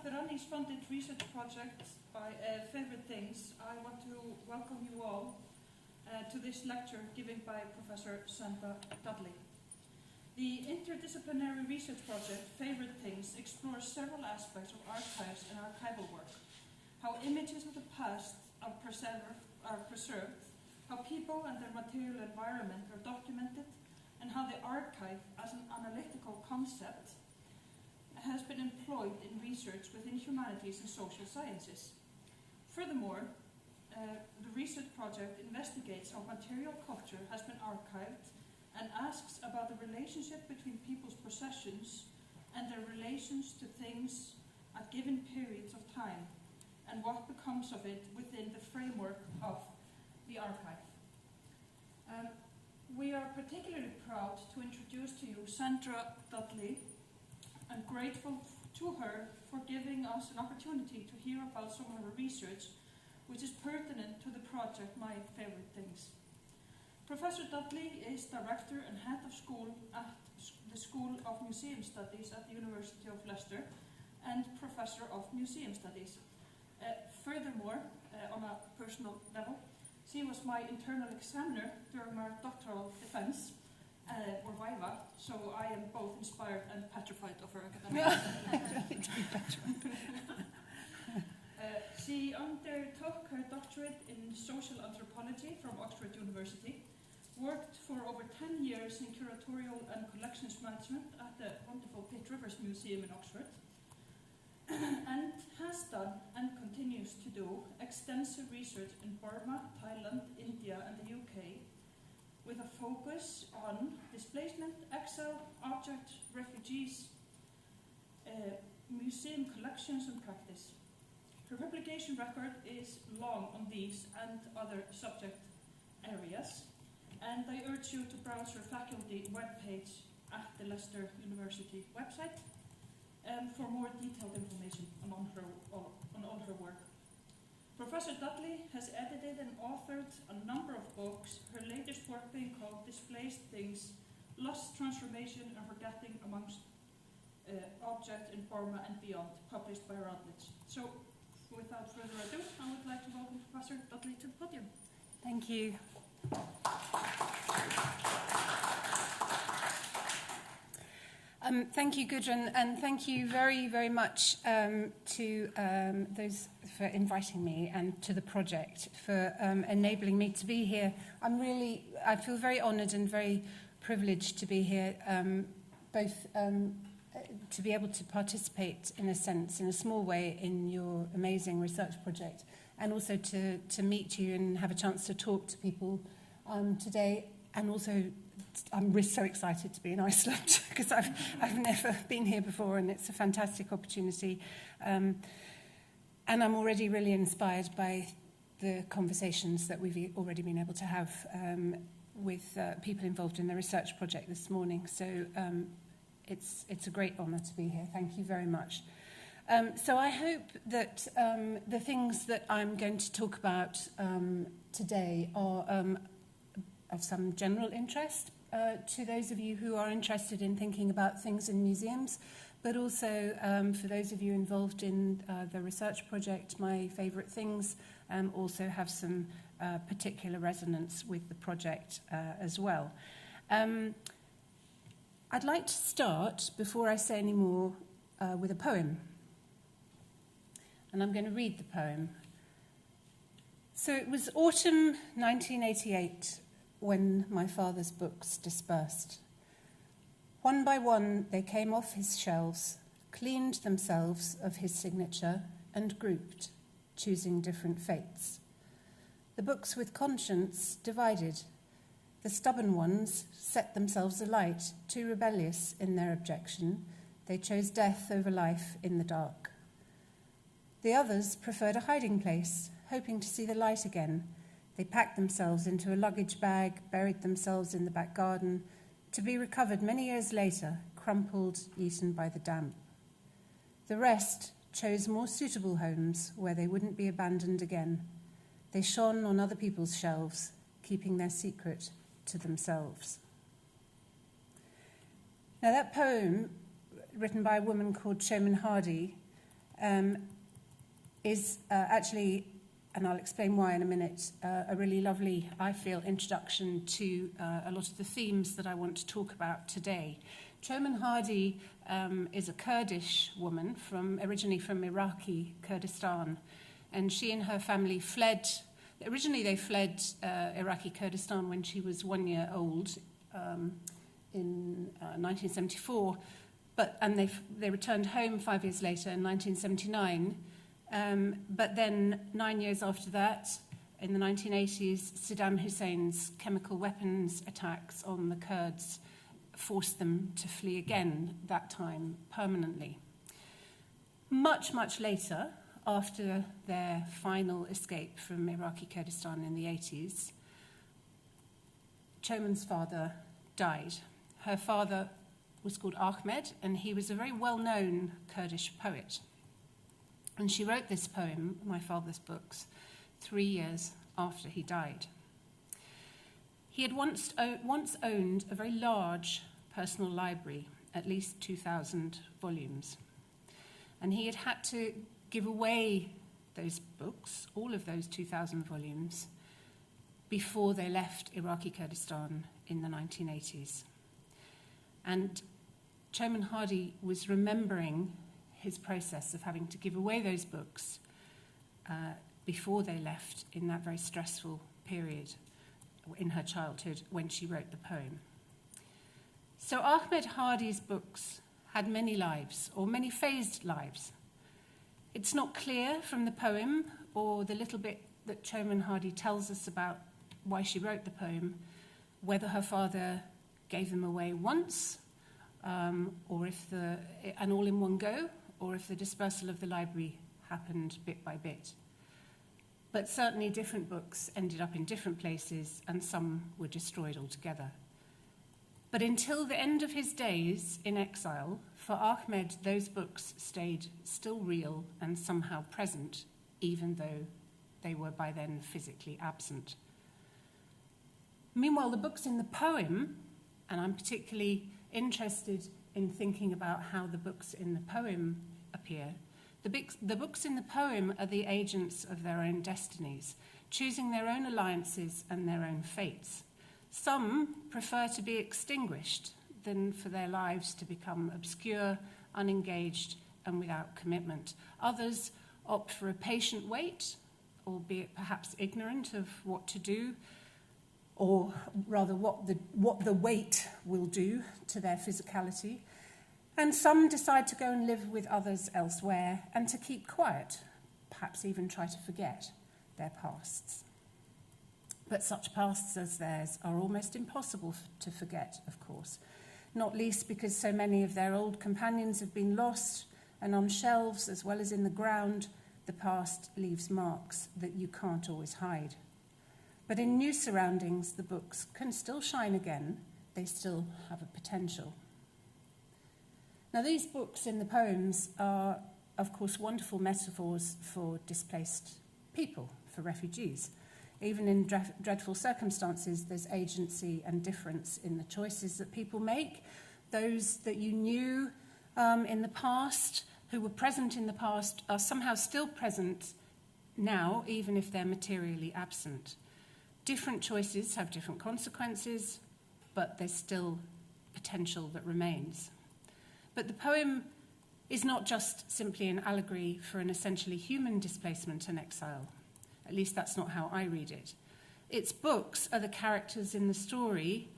of the Rannís funded research project by Favorite Things, I want to welcome you all to this lecture given by Professor Sandra Dudley. The interdisciplinary research project Favorite Things explores several aspects of archives and archival work, how images of the past are preserved, how people and their material environment are documented, and how the archive as an analytical concept has been employed in research within humanities and social sciences. Furthermore, the research project investigates how material culture has been archived and asks about the relationship between people's possessions and their relations to things at given periods of time, and what becomes of it within the framework of the archive. We are particularly proud to introduce to you Sandra Dudley, and grateful to her for giving us an opportunity to hear about some of her research, which is pertinent to the project My Favorite Things. Professor Dudley is Director and Head of School at the School of Museum Studies at the University of Leicester and Professor of Museum Studies. Furthermore, on a personal level, she was my internal examiner during my doctoral defense, or viva, so I am both inspired and petrified of her academic. She undertook her doctorate in social anthropology from Oxford University, worked for over 10 years in curatorial and collections management at the wonderful Pitt Rivers Museum in Oxford, and has done and continues to do extensive research in Burma, Thailand, India, and the UK, with a focus on displacement, exile, object, refugees, museum collections and practice. Her publication record is long on these and other subject areas, and I urge you to browse her faculty webpage at the Leicester University website for more detailed information on all her work. Professor Dudley has edited and authored a number of books, her latest work being called Displaced Things, Lost Transformation and Forgetting Amongst Objects in Burma and Beyond, published by Rannís. So, without further ado, I would like to welcome Professor Dudley to the podium. Thank you. Thank you, Gudrun, and thank you very, very much to those for inviting me and to the project for enabling me to be here. I feel very honoured and very privileged to be here, both to be able to participate, in a sense, in a small way, in your amazing research project, and also to meet you and have a chance to talk to people today, and also I'm so excited to be in Iceland because I've never been here before, and it's a fantastic opportunity. And I'm already really inspired by the conversations that we've already been able to have with people involved in the research project this morning. So it's a great honour to be here. Thank you very much. So I hope that the things that I'm going to talk about today are of some general interest to those of you who are interested in thinking about things in museums, but also for those of you involved in the research project, My Favorite Things, also have some particular resonance with the project as well. I'd like to start, before I say any more, with a poem. And I'm going to read the poem. So it was autumn 1988 when my father's books dispersed. One by one, they came off his shelves, cleaned themselves of his signature, and grouped, choosing different fates. The books with conscience divided. The stubborn ones set themselves alight, too rebellious in their objection. They chose death over life in the dark. The others preferred a hiding place, hoping to see the light again. They packed themselves into a luggage bag, buried themselves in the back garden, to be recovered many years later, crumpled, eaten by the damp. The rest chose more suitable homes where they wouldn't be abandoned again. They shone on other people's shelves, keeping their secret to themselves. Now that poem, written by a woman called Shoman Hardy, is actually, and I'll explain why in a minute, a really lovely, I feel, introduction to a lot of the themes that I want to talk about today. Choman Hardy is a Kurdish woman originally from Iraqi Kurdistan, and she and her family fled. Originally, they fled Iraqi Kurdistan when she was 1 year old in 1974, and they returned home 5 years later in 1979. But then 9 years after that, in the 1980s, Saddam Hussein's chemical weapons attacks on the Kurds forced them to flee again, that time permanently. Much, much later, after their final escape from Iraqi Kurdistan in the 80s, Choman's father died. Her father was called Ahmed, and he was a very well-known Kurdish poet. And she wrote this poem, My Father's Books, 3 years after he died. He had once owned a very large personal library, at least 2,000 volumes. And he had had to give away those books, all of those 2,000 volumes, before they left Iraqi Kurdistan in the 1980s. And Choman Hardy was remembering his process of having to give away those books before they left in that very stressful period in her childhood when she wrote the poem. So Ahmed Hardy's books had many lives, or many phased lives. It's not clear from the poem, or the little bit that Choman Hardy tells us about why she wrote the poem, whether her father gave them away once, or and all in one go, or if the dispersal of the library happened bit by bit. But certainly different books ended up in different places, and some were destroyed altogether. But until the end of his days in exile, for Ahmed, those books stayed still real and somehow present, even though they were by then physically absent. Meanwhile, the books in the poem, and I'm particularly interested in thinking about how the books in the poem appear, the books in the poem are the agents of their own destinies, choosing their own alliances and their own fates. Some prefer to be extinguished than for their lives to become obscure, unengaged, and without commitment. Others opt for a patient wait, albeit perhaps ignorant of what to do, or rather what the wait will do to their physicality. And some decide to go and live with others elsewhere and to keep quiet, perhaps even try to forget their pasts. But such pasts as theirs are almost impossible to forget, of course, not least because so many of their old companions have been lost, and on shelves as well as in the ground, the past leaves marks that you can't always hide. But in new surroundings, the books can still shine again. They still have a potential. Now, these books in the poems are, of course, wonderful metaphors for displaced people, for refugees. Even in dreadful circumstances, there's agency and difference in the choices that people make. Those that you knew in the past, who were present in the past, are somehow still present now, even if they're materially absent. Different choices have different consequences, but there's still potential that remains. But the poem is not just simply an allegory for an essentially human displacement and exile. At least that's not how I read it. Its books are the characters in the story,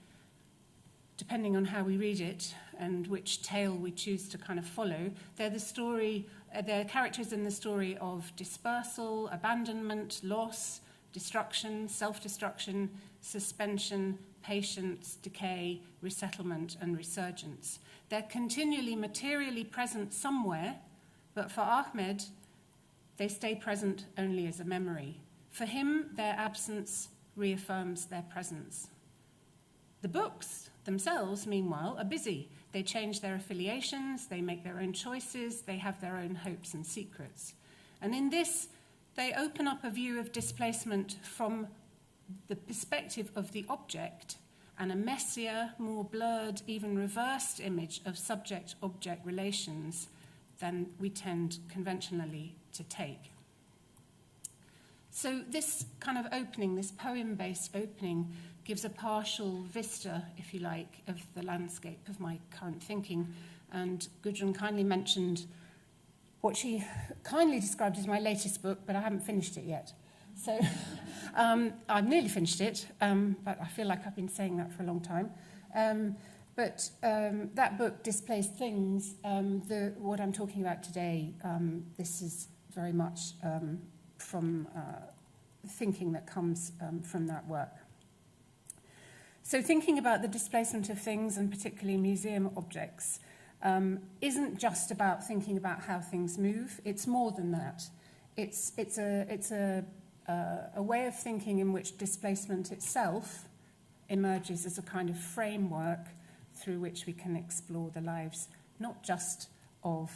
depending on how we read it and which tale we choose to kind of follow. They're characters in the story of dispersal, abandonment, loss, destruction, self-destruction, suspension, patience, decay, resettlement, and resurgence. They're continually materially present somewhere, but for Ahmed, they stay present only as a memory. For him, their absence reaffirms their presence. The books themselves, meanwhile, are busy. They change their affiliations, they make their own choices, they have their own hopes and secrets. And in this, they open up a view of displacement from the perspective of the object and a messier, more blurred, even reversed image of subject-object relations than we tend conventionally to take. So this kind of opening, this poem-based opening, gives a partial vista, if you like, of the landscape of my current thinking. And Gudrun kindly mentioned what she kindly described as my latest book, but I haven't finished it yet. So I've nearly finished it, but I feel like I've been saying that for a long time. But that book, Displaced Things, what I'm talking about today, this is very much from thinking that comes from that work. So thinking about the displacement of things, and particularly museum objects, isn't just about thinking about how things move. It's more than that. It's a way of thinking in which displacement itself emerges as a kind of framework through which we can explore the lives, not just of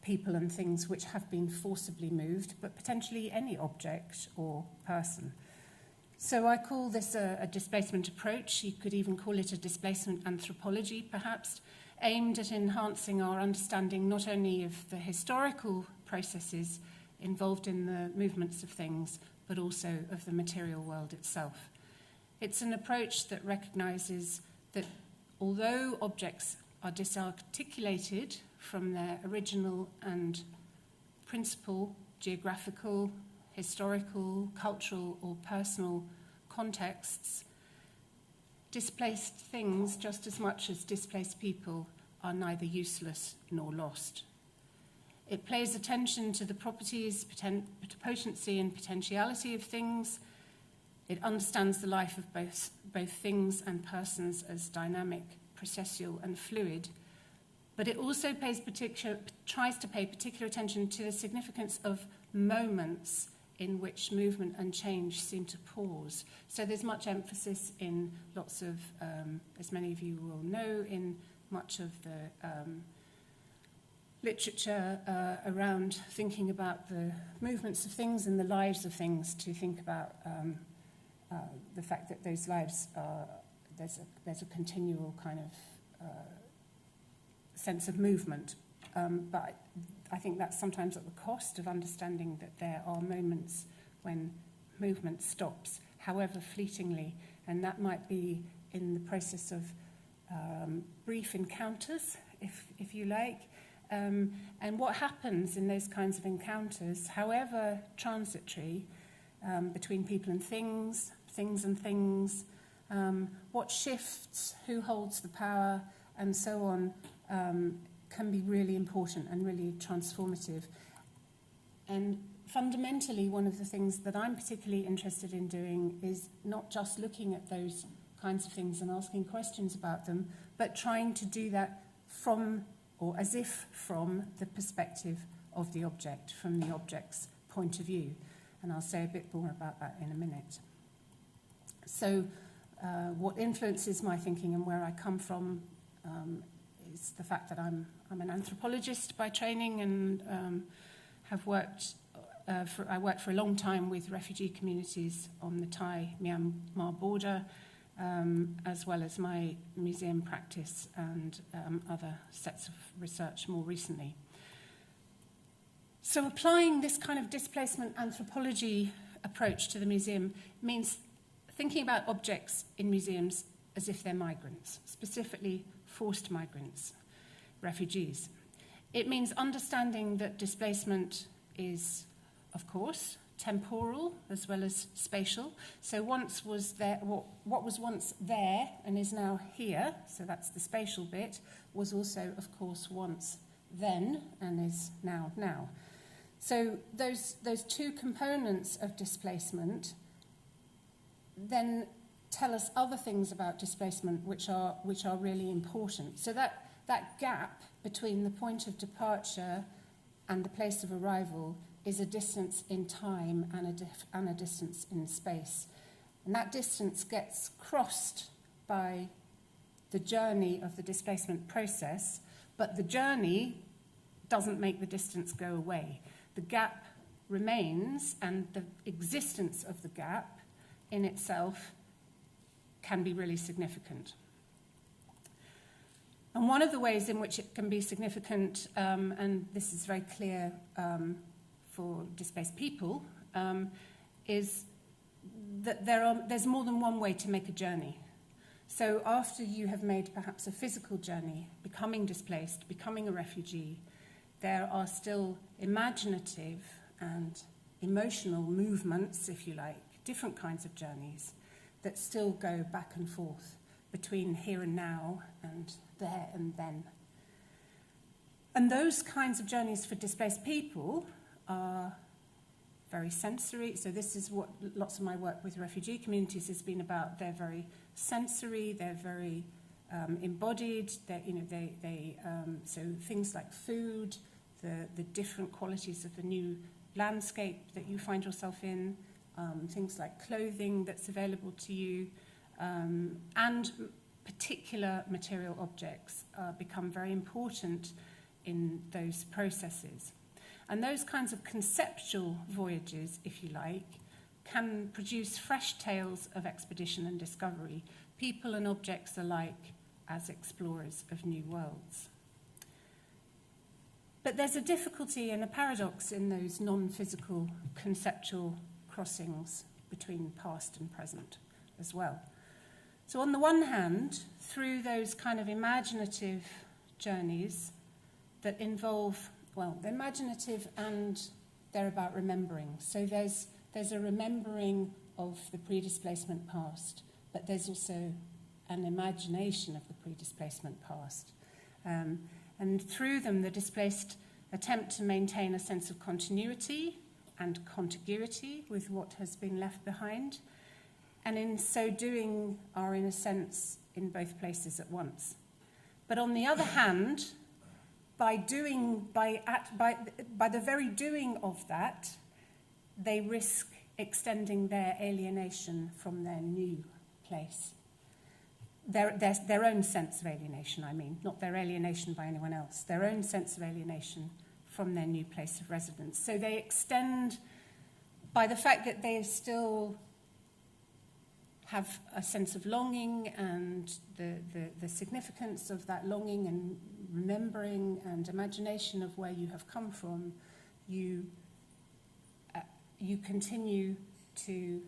people and things which have been forcibly moved, but potentially any object or person. So I call this a displacement approach. You could even call it a displacement anthropology, perhaps, aimed at enhancing our understanding not only of the historical processes involved in the movements of things, but also of the material world itself. It's an approach that recognizes that although objects are disarticulated from their original and principal geographical, historical, cultural, or personal contexts, displaced things, just as much as displaced people, are neither useless nor lost. It pays attention to the properties, potency, and potentiality of things. It understands the life of both things and persons as dynamic, processual, and fluid. But it also tries to pay particular attention to the significance of moments in which movement and change seem to pause. So there's much emphasis in lots of, as many of you will know, in much of the literature around thinking about the movements of things and the lives of things, to think about the fact that those lives are, there's a continual kind of sense of movement. But I think that's sometimes at the cost of understanding that there are moments when movement stops, however fleetingly, and that might be in the process of brief encounters, if you like. And what happens in those kinds of encounters, however transitory, between people and things and things, what shifts, who holds the power, and so on, can be really important and really transformative. And fundamentally, one of the things that I'm particularly interested in doing is not just looking at those kinds of things and asking questions about them, but trying to do that from, or as if from, the perspective of the object, from the object's point of view. And I'll say a bit more about that in a minute. So what influences my thinking and where I come from is the fact that I'm an anthropologist by training, and have worked I worked for a long time with refugee communities on the Thai-Myanmar border, as well as my museum practice and other sets of research more recently. So applying this kind of displacement anthropology approach to the museum means thinking about objects in museums as if they're migrants, specifically forced migrants, refugees. It means understanding that displacement is, of course, temporal as well as spatial. So once was there, what was once there and is now here, so that's the spatial bit, was also, of course, once then and is now. So those two components of displacement then tell us other things about displacement which are really important. So that gap between the point of departure and the place of arrival is a distance in time and a distance in space. And that distance gets crossed by the journey of the displacement process, but the journey doesn't make the distance go away. The gap remains, and the existence of the gap in itself can be really significant. And one of the ways in which it can be significant, and this is very clear for displaced people, is that there's more than one way to make a journey. So after you have made perhaps a physical journey, becoming displaced, becoming a refugee, there are still imaginative and emotional movements, if you like, different kinds of journeys that still go back and forth between here and now and there and then. And those kinds of journeys for displaced people are very sensory. So this is what lots of my work with refugee communities has been about. They're very sensory, they're very embodied. So things like food, the different qualities of the new landscape that you find yourself in, things like clothing that's available to you, and particular material objects become very important in those processes. And those kinds of conceptual voyages, if you like, can produce fresh tales of expedition and discovery, people and objects alike as explorers of new worlds. But there's a difficulty and a paradox in those non-physical conceptual crossings between past and present as well. So on the one hand, through those kind of imaginative journeys that involve, well, they're imaginative and they're about remembering. So there's a remembering of the pre-displacement past, but there's also an imagination of the pre-displacement past. And through them, the displaced attempt to maintain a sense of continuity and contiguity with what has been left behind, and in so doing are, in a sense, in both places at once. But on the other hand, by the very doing of that, they risk extending their alienation from their new place. Their own sense of alienation, I mean, not their alienation by anyone else, their own sense of alienation from their new place of residence. So they extend, by the fact that they still have a sense of longing and the significance of that longing and remembering and imagination of where you have come from, you continue to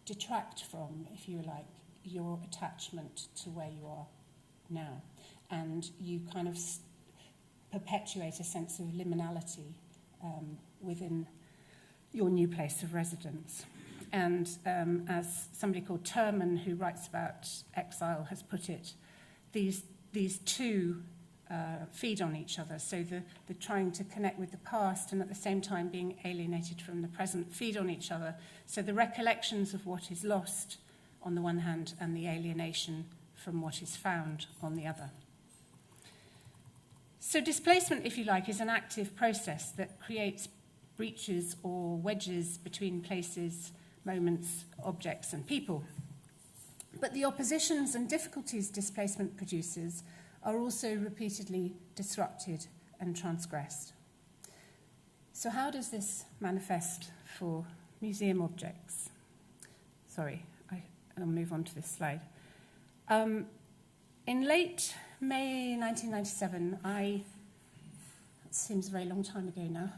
detract from, if you like, your attachment to where you are now. And you kind of perpetuate a sense of liminality within your new place of residence. And as somebody called Terman, who writes about exile, has put it, these two feed on each other. So the trying to connect with the past and at the same time being alienated from the present feed on each other. So the recollections of what is lost on the one hand and the alienation from what is found on the other. So displacement, if you like, is an active process that creates breaches or wedges between places, moments, objects, and people. But the oppositions and difficulties displacement produces are also repeatedly disrupted and transgressed. So how does this manifest for museum objects? Sorry, I'll move on to this slide. In late May 1997, it seems a very long time ago now,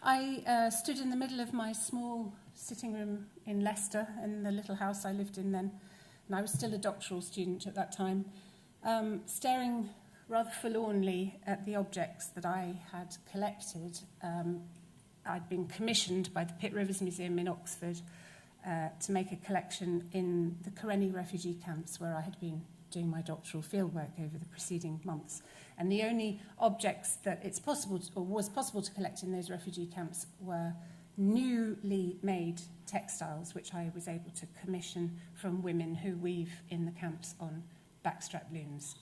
I stood in the middle of my small sitting room in Leicester, in the little house I lived in then, and I was still a doctoral student at that time, staring rather forlornly at the objects that I had collected. I'd been commissioned by the Pitt Rivers Museum in Oxford to make a collection in the Karenni refugee camps where I had been doing my doctoral fieldwork over the preceding months. And the only objects that was possible to collect in those refugee camps were newly made textiles, which I was able to commission from women who weave in the camps on backstrap looms.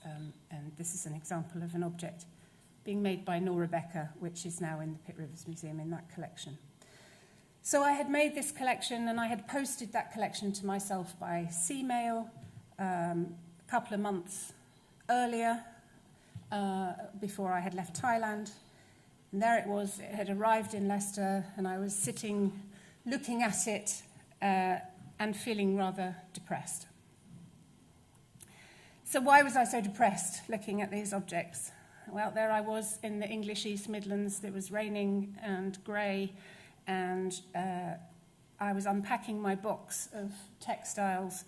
And this is an example of an object being made by Nora Becker, which is now in the Pitt Rivers Museum in that collection. So I had made this collection and I had posted that collection to myself by sea mail a couple of months earlier, before I had left Thailand. And there it was, it had arrived in Leicester, and I was sitting, looking at it, and feeling rather depressed. So why was I so depressed looking at these objects? Well, there I was in the English East Midlands. It was raining and grey, and I was unpacking my box of textiles.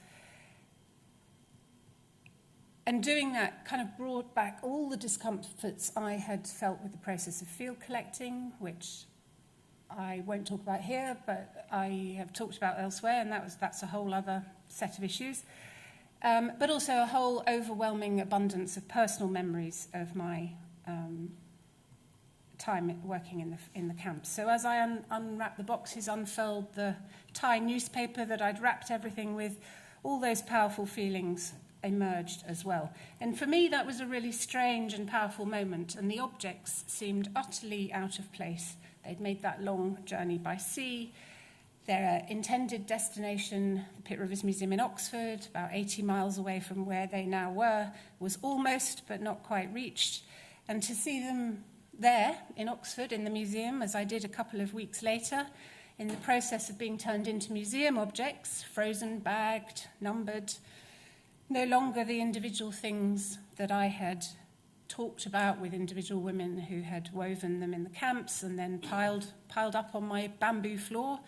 And doing that kind of brought back all the discomforts I had felt with the process of field collecting, which I won't talk about here, but I have talked about elsewhere, and that's a whole other set of issues. But also a whole overwhelming abundance of personal memories of my time working in the camps. So as I unwrapped the boxes, unfurled the Thai newspaper that I'd wrapped everything with, all those powerful feelings emerged as well. And for me, that was a really strange and powerful moment, and the objects seemed utterly out of place. They'd made that long journey by sea. Their intended destination, the Pitt Rivers Museum in Oxford, about 80 miles away from where they now were, was almost but not quite reached. And to see them there in Oxford in the museum, as I did a couple of weeks later, in the process of being turned into museum objects, frozen, bagged, numbered, no longer the individual things that I had talked about with individual women who had woven them in the camps and then piled up on my bamboo floor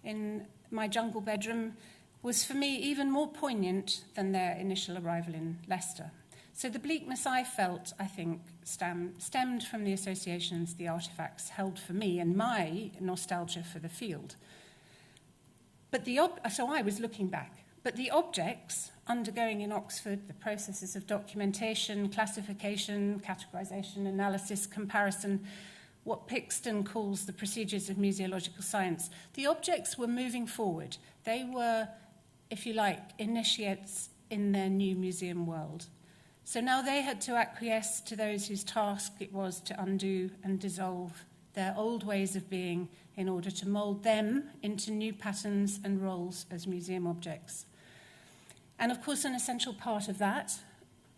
in my jungle bedroom, was for me even more poignant than their initial arrival in Leicester. So the bleakness I felt, I think, stemmed from the associations the artefacts held for me and my nostalgia for the field. But so I was looking back. But the objects undergoing in Oxford, the processes of documentation, classification, categorization, analysis, comparison, what Pixton calls the procedures of museological science, the objects were moving forward. They were, if you like, initiates in their new museum world. So now they had to acquiesce to those whose task it was to undo and dissolve their old ways of being in order to mould them into new patterns and roles as museum objects. And of course, an essential part of that,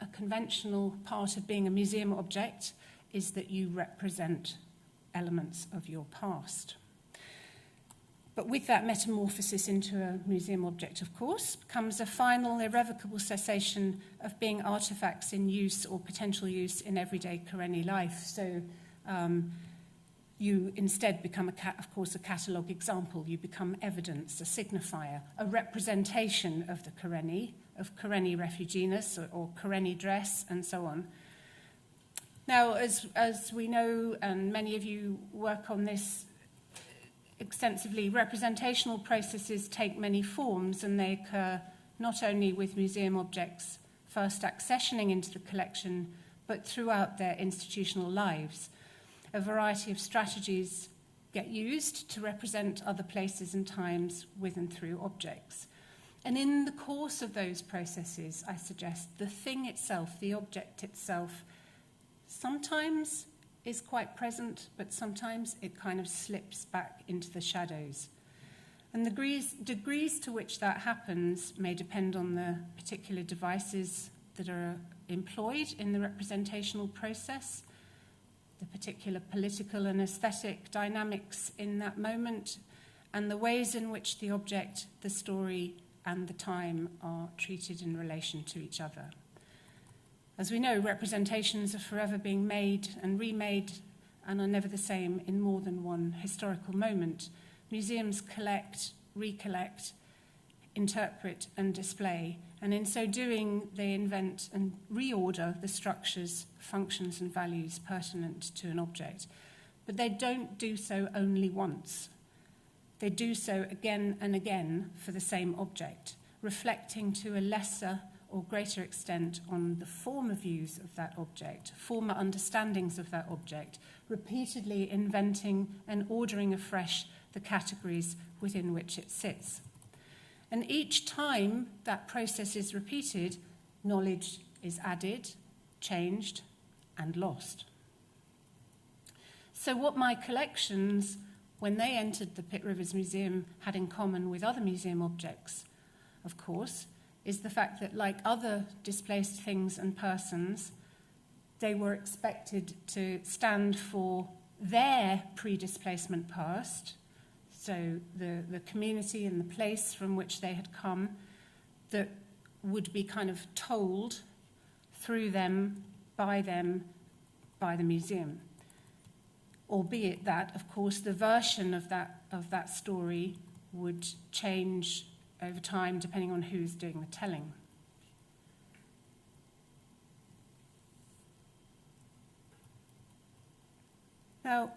a conventional part of being a museum object, is that you represent elements of your past. But with that metamorphosis into a museum object, of course, comes a final irrevocable cessation of being artifacts in use or potential use in everyday Karenni life. So you instead become, of course, a catalogue example. You become evidence, a signifier, a representation of the Karenni, of Karenni refuginess or Karenni dress, and so on. Now, as we know, and many of you work on this extensively, representational processes take many forms, and they occur not only with museum objects first accessioning into the collection, but throughout their institutional lives. A variety of strategies get used to represent other places and times with and through objects. And in the course of those processes, I suggest the thing itself, the object itself, sometimes is quite present, but sometimes it kind of slips back into the shadows. And the degrees to which that happens may depend on the particular devices that are employed in the representational process, the particular political and aesthetic dynamics in that moment, and the ways in which the object, the story, and the time are treated in relation to each other. As we know, representations are forever being made and remade and are never the same in more than one historical moment. Museums collect, recollect, interpret, and display, and in so doing, they invent and reorder the structures, functions, and values pertinent to an object. But they don't do so only once. They do so again and again for the same object, reflecting to a lesser or greater extent on the former views of that object, former understandings of that object, repeatedly inventing and ordering afresh the categories within which it sits. And each time that process is repeated, knowledge is added, changed, and lost. So what my collections, when they entered the Pitt Rivers Museum, had in common with other museum objects, of course, is the fact that, like other displaced things and persons, they were expected to stand for their pre-displacement past, so the community and the place from which they had come, that would be kind of told through them, by the museum. Albeit that, of course, the version of that story would change over time depending on who's doing the telling. Now,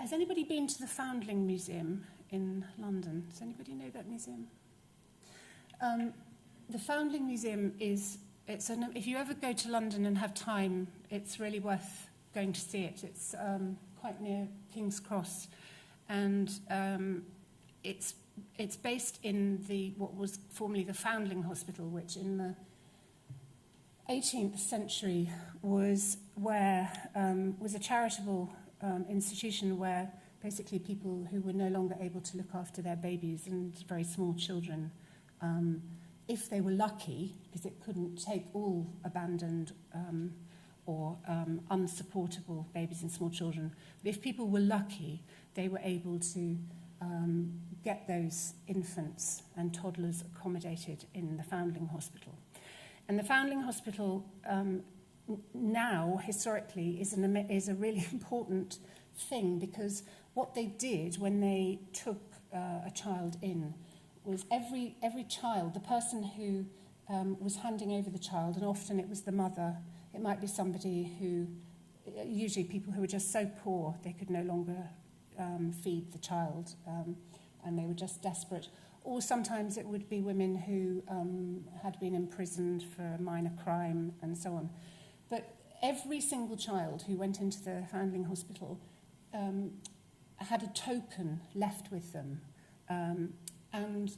has anybody been to the Foundling Museum in London? Does anybody know that museum? The Foundling Museum if you ever go to London and have time, it's really worth going to see it. It's quite near King's Cross, and it's based in what was formerly the Foundling Hospital, which in the 18th century was a charitable institution where basically people who were no longer able to look after their babies and very small children, if they were lucky, because it couldn't take all abandoned or unsupportable babies and small children, but if people were lucky, they were able to get those infants and toddlers accommodated in the Foundling Hospital. And the Foundling Hospital now, historically, is a really important thing, because what they did when they took a child in was every child, the person who was handing over the child, and often it was the mother, it might be somebody who, usually people who were just so poor they could no longer feed the child, and they were just desperate. Or sometimes it would be women who had been imprisoned for a minor crime and so on. But every single child who went into the Foundling Hospital had a token left with them. And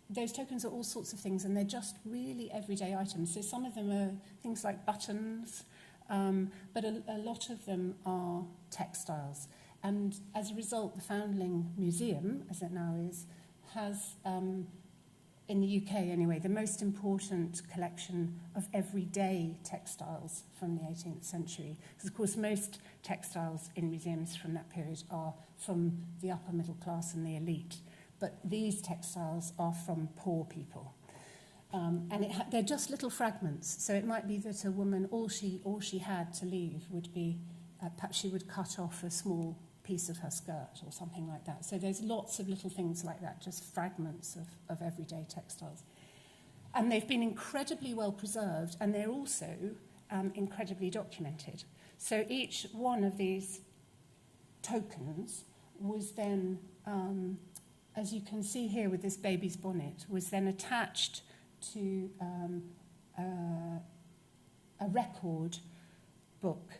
those tokens are all sorts of things, and they're just really everyday items. So some of them are things like buttons, but a lot of them are textiles. And as a result, the Foundling Museum, as it now is, has, in the UK anyway, the most important collection of everyday textiles from the 18th century. Because, of course, most textiles in museums from that period are from the upper middle class and the elite. But these textiles are from poor people. And they're just little fragments. So it might be that a woman, all she had to leave would be, perhaps she would cut off a small piece of her skirt or something like that. So there's lots of little things like that, just fragments of everyday textiles. And they've been incredibly well preserved, and they're also incredibly documented. So each one of these tokens was then, as you can see here with this baby's bonnet, was then attached to a record book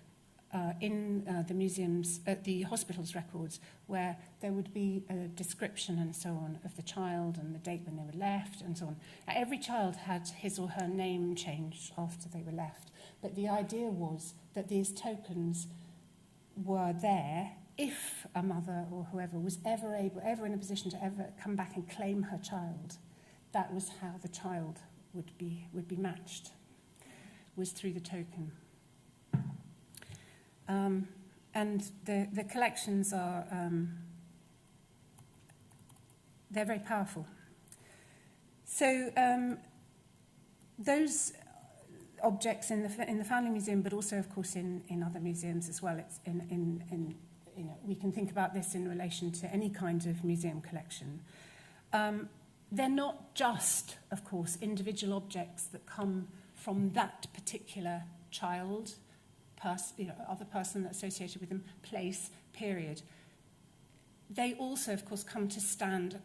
in the museum's, the hospital's records, where there would be a description and so on of the child and the date when they were left and so on. Now, every child had his or her name changed after they were left, but the idea was that these tokens were there if a mother or whoever was ever in a position to ever come back and claim her child. That was how the child would be matched, was through the token. And the collections are, they're very powerful. So those objects in the Foundling Museum, but also, of course, in other museums as well. It's we can think about this in relation to any kind of museum collection. They're not just, of course, individual objects that come from that particular child, other person associated with them, place, period. They also, of course, come to stand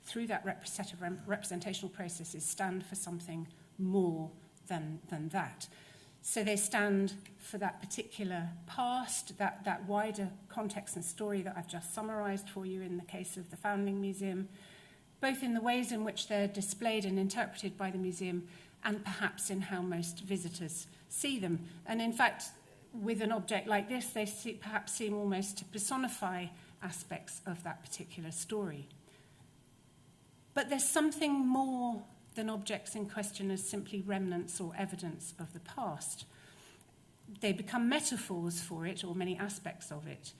through that set of representational processes, stand for something more than that. So they stand for that particular past, that wider context and story that I've just summarised for you in the case of the Foundling Museum, both in the ways in which they're displayed and interpreted by the museum, and perhaps in how most visitors see them. And in fact, with an object like this, they perhaps seem almost to personify aspects of that particular story. But there's something more than objects in question as simply remnants or evidence of the past. They become metaphors for it, or many aspects of it,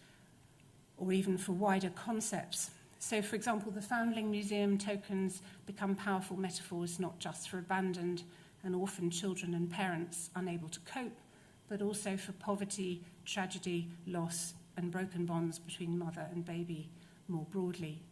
or even for wider concepts. So, for example, the Foundling Museum tokens become powerful metaphors not just for abandoned and orphaned children and parents unable to cope, but also for poverty, tragedy, loss, and broken bonds between mother and baby more broadly.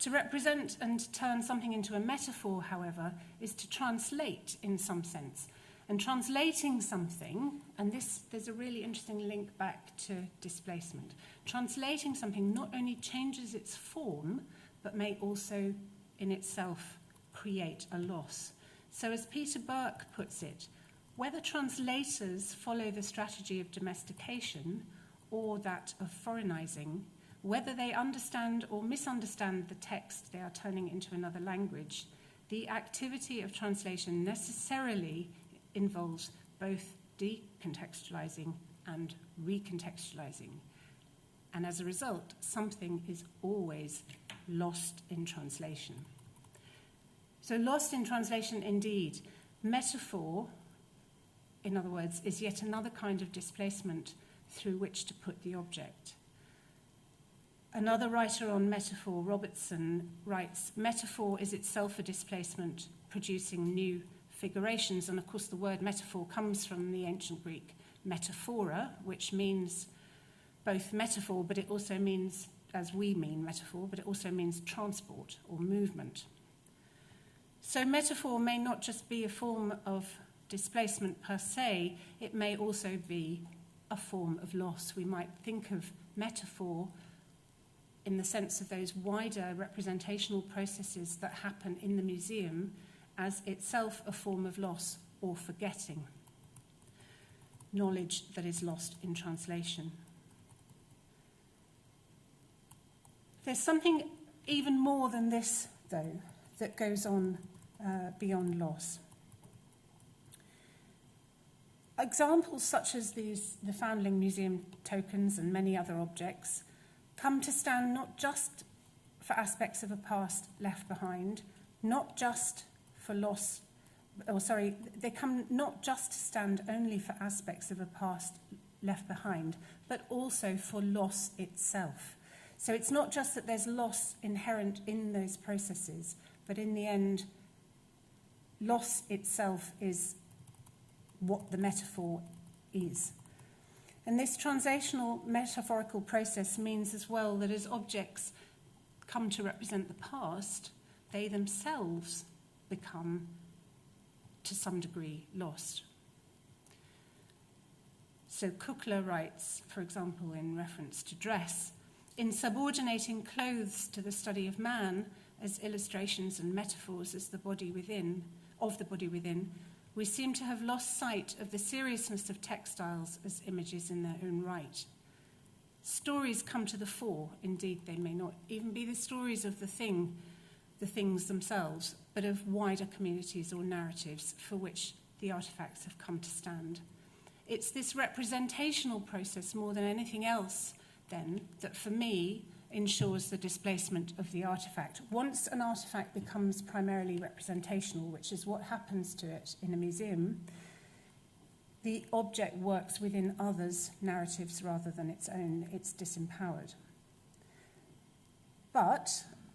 To represent and turn something into a metaphor, however, is to translate in some sense. And translating something, and there's a really interesting link back to displacement. Translating something not only changes its form, but may also in itself create a loss. So as Peter Burke puts it, whether translators follow the strategy of domestication or that of foreignizing, whether they understand or misunderstand the text they are turning into another language, the activity of translation necessarily involves both decontextualizing and recontextualizing. And as a result, something is always lost in translation. So lost in translation indeed. Metaphor, in other words, is yet another kind of displacement through which to put the object. Another writer on metaphor, Robertson, writes, metaphor is itself a displacement, producing new figurations. And of course the word metaphor comes from the ancient Greek metaphora, which means both metaphor, but it also means, as we mean metaphor, but it also means transport or movement. So metaphor may not just be a form of displacement per se, it may also be a form of loss. We might think of metaphor in the sense of those wider representational processes that happen in the museum as itself a form of loss or forgetting, knowledge that is lost in translation. There's something even more than this, though, that goes on beyond loss. Examples such as the Foundling Museum tokens and many other objects come to stand not just for aspects of a past left behind, not just for loss, they come not just to stand only for aspects of a past left behind, but also for loss itself. So it's not just that there's loss inherent in those processes, but in the end, loss itself is what the metaphor is. And this translational metaphorical process means as well that as objects come to represent the past, they themselves become, to some degree, lost. So Kukla writes, for example, in reference to dress, in subordinating clothes to the study of man as illustrations and metaphors as the body within, we seem to have lost sight of the seriousness of textiles as images in their own right. Stories come to the fore, indeed they may not even be the stories of the things themselves, but of wider communities or narratives for which the artifacts have come to stand. It's this representational process more than anything else, then, that for me ensures the displacement of the artifact. Once an artifact becomes primarily representational, which is what happens to it in a museum, the object works within others' narratives rather than its own. It's disempowered. But,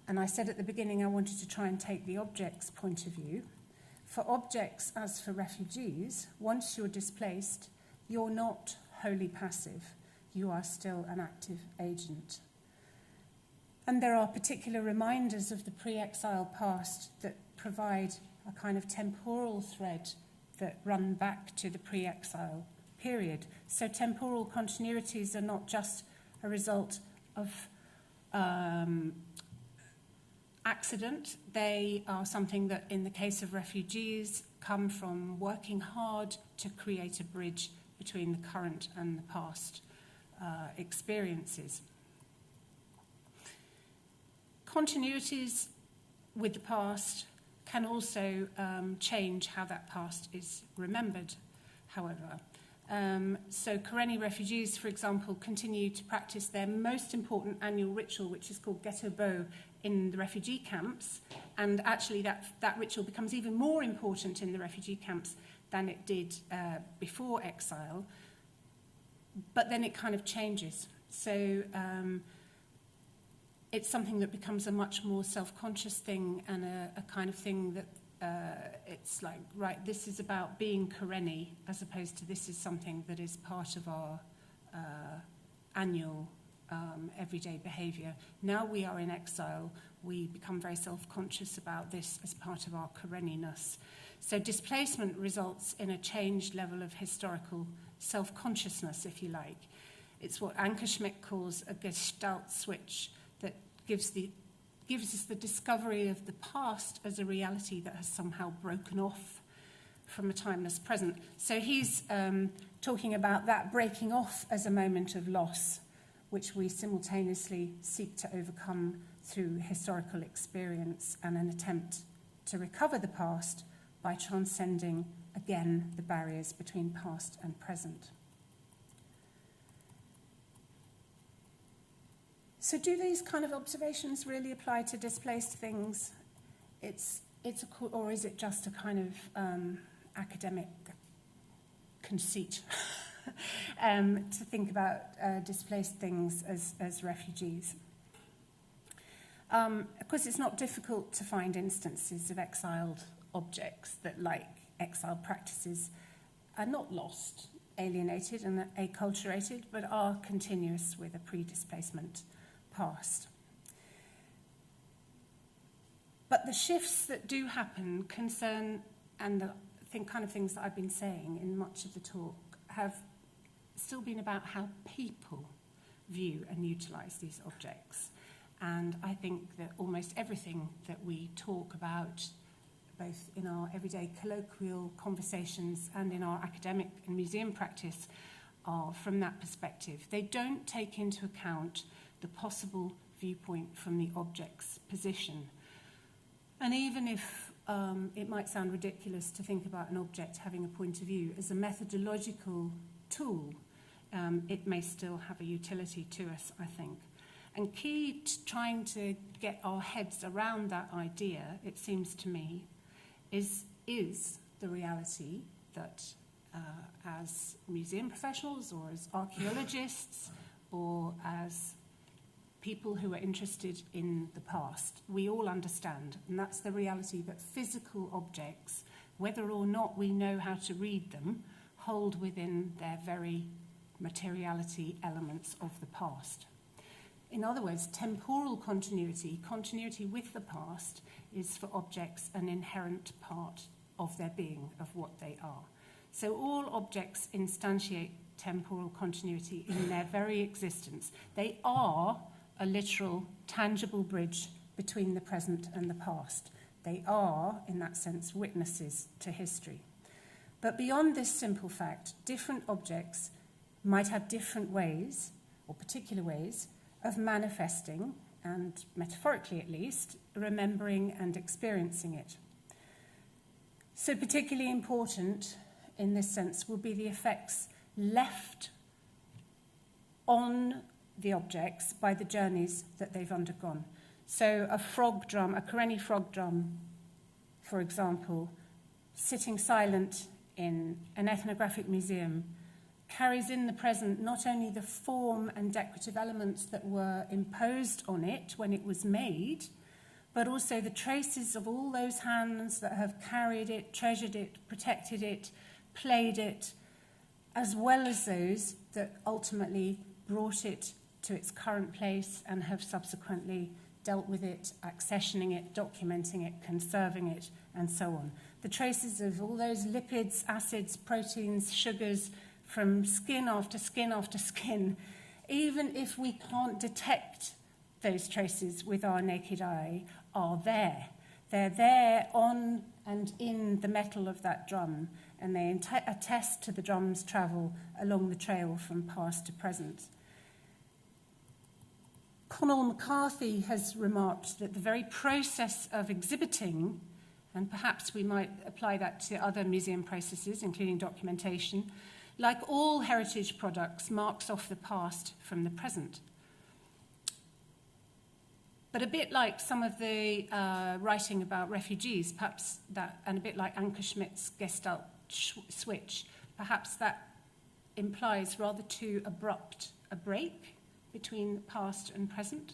and I said at the beginning I wanted to try and take the object's point of view, for objects as for refugees, once you're displaced, you're not wholly passive. You are still an active agent. And there are particular reminders of the pre-exile past that provide a kind of temporal thread that run back to the pre-exile period. So temporal continuities are not just a result of accident. They are something that, in the case of refugees, come from working hard to create a bridge between the current and the past experiences. Continuities with the past can also change how that past is remembered, however. So Karenni refugees, for example, continue to practice their most important annual ritual, which is called Ghetto Bo, in the refugee camps. And actually that ritual becomes even more important in the refugee camps than it did before exile. But then it kind of changes. So it's something that becomes a much more self-conscious thing and a kind of thing that it's like, right, this is about being Karenni as opposed to this is something that is part of our annual everyday behaviour. Now we are in exile, we become very self-conscious about this as part of our Karenniness. So displacement results in a changed level of historical self-consciousness, if you like. It's what Ankerschmidt calls a gestalt switch that gives us the discovery of the past as a reality that has somehow broken off from a timeless present. So he's talking about that breaking off as a moment of loss, which we simultaneously seek to overcome through historical experience and an attempt to recover the past by transcending, again, the barriers between past and present. So do these kind of observations really apply to displaced things? Or is it just a kind of academic conceit to think about displaced things as refugees? Of course, it's not difficult to find instances of exiled objects that, like exiled practices, are not lost, alienated and acculturated, but are continuous with a pre-displacement past. But the shifts that do happen concern, and the kind of things that I've been saying in much of the talk, have still been about how people view and utilise these objects. And I think that almost everything that we talk about, both in our everyday colloquial conversations and in our academic and museum practice, are from that perspective. They don't take into account the possible viewpoint from the object's position. And even if it might sound ridiculous to think about an object having a point of view as a methodological tool, it may still have a utility to us, I think. And key to trying to get our heads around that idea, it seems to me, is the reality that as museum professionals or as archaeologists or as people who are interested in the past, we all understand, and that's the reality that physical objects, whether or not we know how to read them, hold within their very materiality elements of the past. In other words, temporal continuity with the past, is for objects an inherent part of their being, of what they are. So all objects instantiate temporal continuity in their very existence. They are a literal, tangible bridge between the present and the past. They are, in that sense, witnesses to history. But beyond this simple fact, different objects might have different ways, or particular ways, of manifesting, and metaphorically at least, remembering and experiencing it. So particularly important in this sense will be the effects left on the objects by the journeys that they've undergone. So a frog drum, a Karenni frog drum, for example, sitting silent in an ethnographic museum, carries in the present not only the form and decorative elements that were imposed on it when it was made, but also the traces of all those hands that have carried it, treasured it, protected it, played it, as well as those that ultimately brought it to its current place and have subsequently dealt with it, accessioning it, documenting it, conserving it, and so on. The traces of all those lipids, acids, proteins, sugars, from skin after skin after skin, even if we can't detect those traces with our naked eye, are there. They're there on and in the metal of that drum, and they attest to the drum's travel along the trail from past to present. Conall McCarthy has remarked that the very process of exhibiting, and perhaps we might apply that to other museum processes, including documentation, like all heritage products, marks off the past from the present. But a bit like some of the writing about refugees, perhaps that, and a bit like Ankerschmidt's Gestalt switch, perhaps that implies rather too abrupt a break between past and present.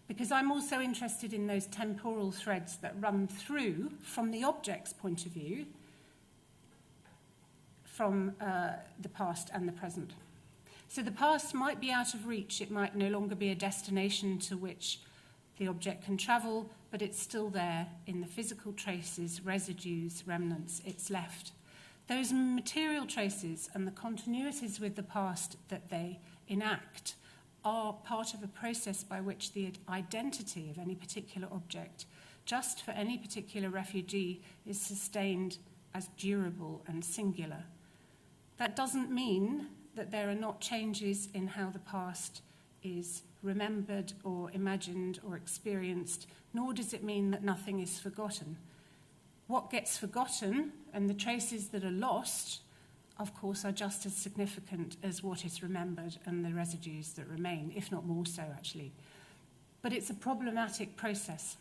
because I'm also interested in those temporal threads that run through, from the object's point of view, from the past and the present. So the past might be out of reach. It might no longer be a destination to which the object can travel, but it's still there in the physical traces, residues, remnants it's left. Those material traces and the continuities with the past that they enact are part of a process by which the identity of any particular object, just for any particular refugee, is sustained as durable and singular. That doesn't mean that there are not changes in how the past is remembered or imagined or experienced, nor does it mean that nothing is forgotten. What gets forgotten and the traces that are lost, of course, are just as significant as what is remembered and the residues that remain, if not more so, actually. But it's a problematic process.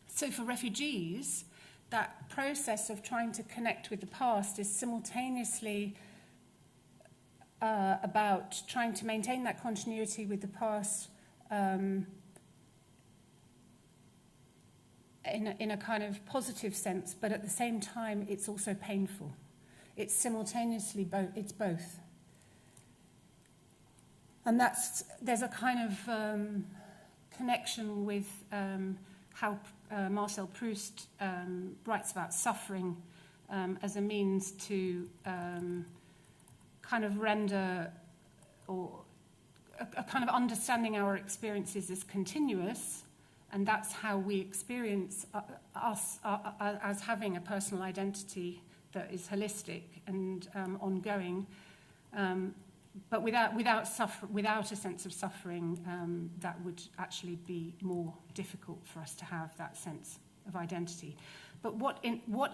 So for refugees, that process of trying to connect with the past is simultaneously about trying to maintain that continuity with the past in a kind of positive sense, but at the same time, it's also painful. It's simultaneously it's both. And there's a kind of connection with how Marcel Proust writes about suffering as a means to kind of render or a kind of understanding our experiences as continuous, and that's how we experience us as having a personal identity that is holistic and ongoing, but without a sense of suffering, that would actually be more difficult for us to have that sense of identity. But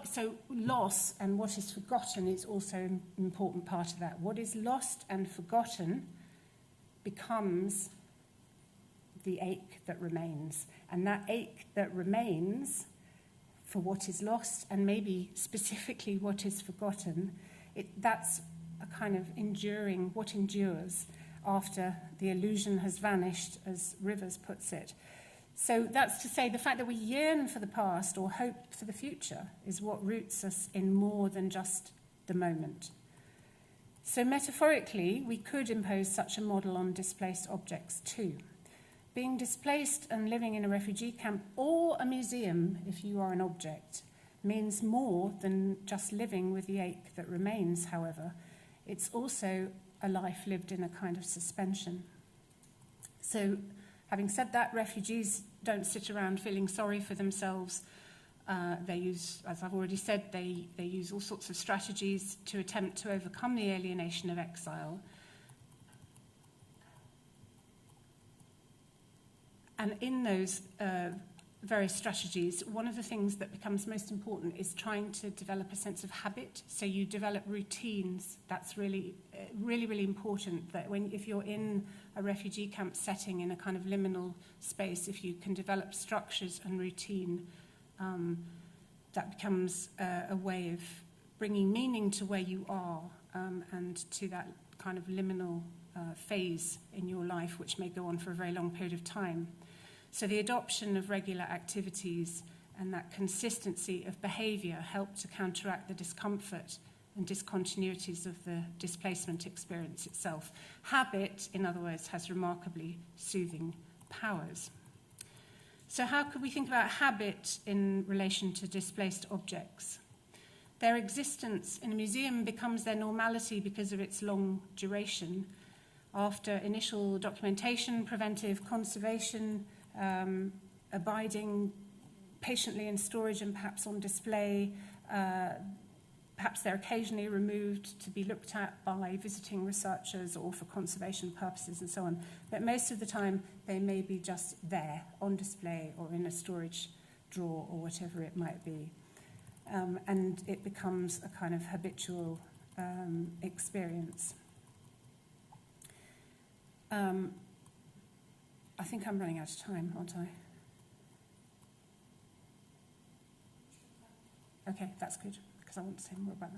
so loss and what is forgotten is also an important part of that. What is lost and forgotten becomes the ache that remains. And that ache that remains for what is lost, and maybe specifically what is forgotten, that's a kind of enduring, what endures after the illusion has vanished, as Rivers puts it. So that's to say the fact that we yearn for the past or hope for the future is what roots us in more than just the moment. So metaphorically, we could impose such a model on displaced objects too. Being displaced and living in a refugee camp or a museum, if you are an object, means more than just living with the ache that remains, however. It's also a life lived in a kind of suspension. So, having said that, refugees don't sit around feeling sorry for themselves. They use, as I've already said, they use all sorts of strategies to attempt to overcome the alienation of exile. And in those various strategies, one of the things that becomes most important is trying to develop a sense of habit. So you develop routines. That's really, really important. That if you're in a refugee camp setting in a kind of liminal space, if you can develop structures and routine, that becomes a way of bringing meaning to where you are and to that kind of liminal phase in your life, which may go on for a very long period of time. So the adoption of regular activities and that consistency of behaviour help to counteract the discomfort and discontinuities of the displacement experience itself. Habit, in other words, has remarkably soothing powers. So how could we think about habit in relation to displaced objects? Their existence in a museum becomes their normality because of its long duration. After initial documentation, preventive conservation, abiding patiently in storage and perhaps on display, perhaps they're occasionally removed to be looked at by visiting researchers or for conservation purposes and so on. But most of the time, they may be just there, on display or in a storage drawer or whatever it might be. And it becomes a kind of habitual experience. I think I'm running out of time, aren't I? Okay, that's good, because I want to say more about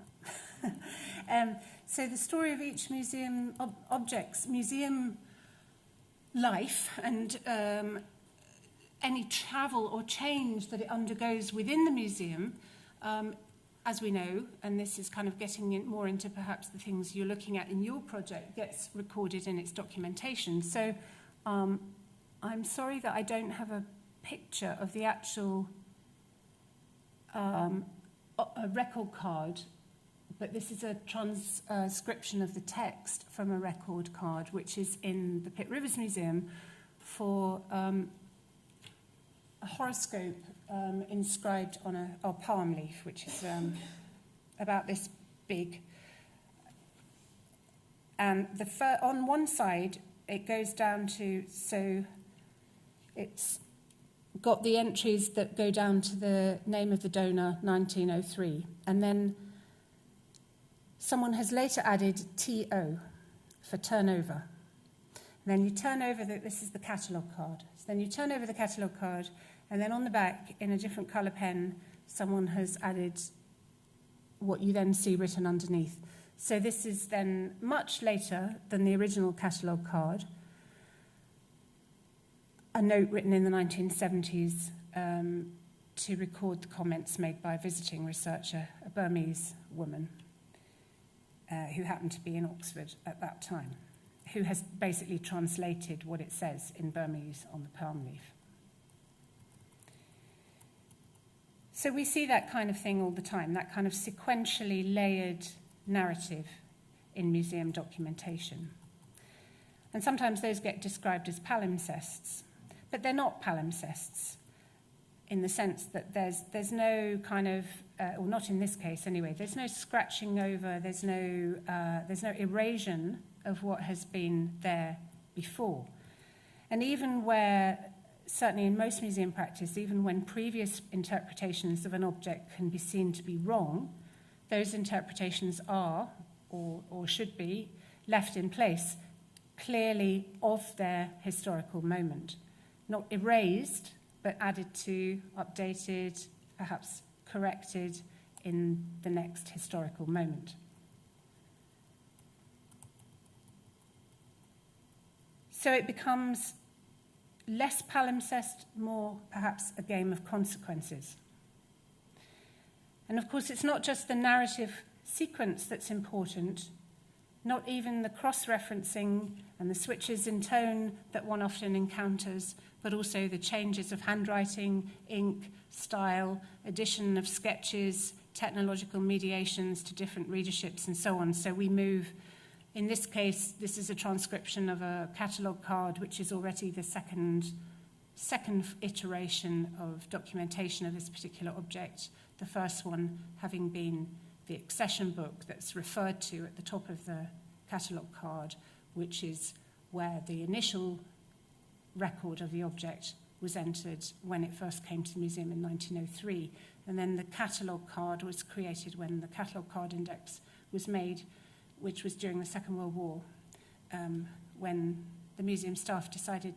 that. So the story of each museum object's museum life and any travel or change that it undergoes within the museum, as we know, and this is kind of getting more into perhaps the things you're looking at in your project, gets recorded in its documentation. So I'm sorry that I don't have a picture of the actual a record card, but this is a transcription of the text from a record card, which is in the Pitt Rivers Museum for a horoscope inscribed on a palm leaf, which is about this big. And on one side, it goes down to, so it's got the entries that go down to the name of the donor, 1903. And then someone has later added TO for turnover. And then you turn over, this is the catalogue card. So then you turn over the catalogue card, and then on the back, in a different colour pen, someone has added what you then see written underneath. So this is then much later than the original catalogue card. A note written in the 1970s to record the comments made by a visiting researcher, a Burmese woman who happened to be in Oxford at that time, who has basically translated what it says in Burmese on the palm leaf. So we see that kind of thing all the time, that kind of sequentially layered narrative in museum documentation. And sometimes those get described as palimpsests, but they're not palimpsests in the sense that there's no kind of, or not in this case anyway, there's no scratching over, there's no erasure of what has been there before. And even where, certainly in most museum practice, even when previous interpretations of an object can be seen to be wrong, those interpretations are, or should be, left in place, clearly of their historical moment. Not erased, but added to, updated, perhaps corrected in the next historical moment. So it becomes less palimpsest, more perhaps a game of consequences. And of course, it's not just the narrative sequence that's important, not even the cross-referencing and the switches in tone that one often encounters, but also the changes of handwriting, ink, style, addition of sketches, technological mediations to different readerships, and so on. So we move, in this case, this is a transcription of a catalogue card, which is already the second iteration of documentation of this particular object, the first one having been the accession book that's referred to at the top of the catalogue card, which is where the initial record of the object was entered when it first came to the museum in 1903. And then the catalogue card was created when the catalogue card index was made, which was during the Second World War, when the museum staff decided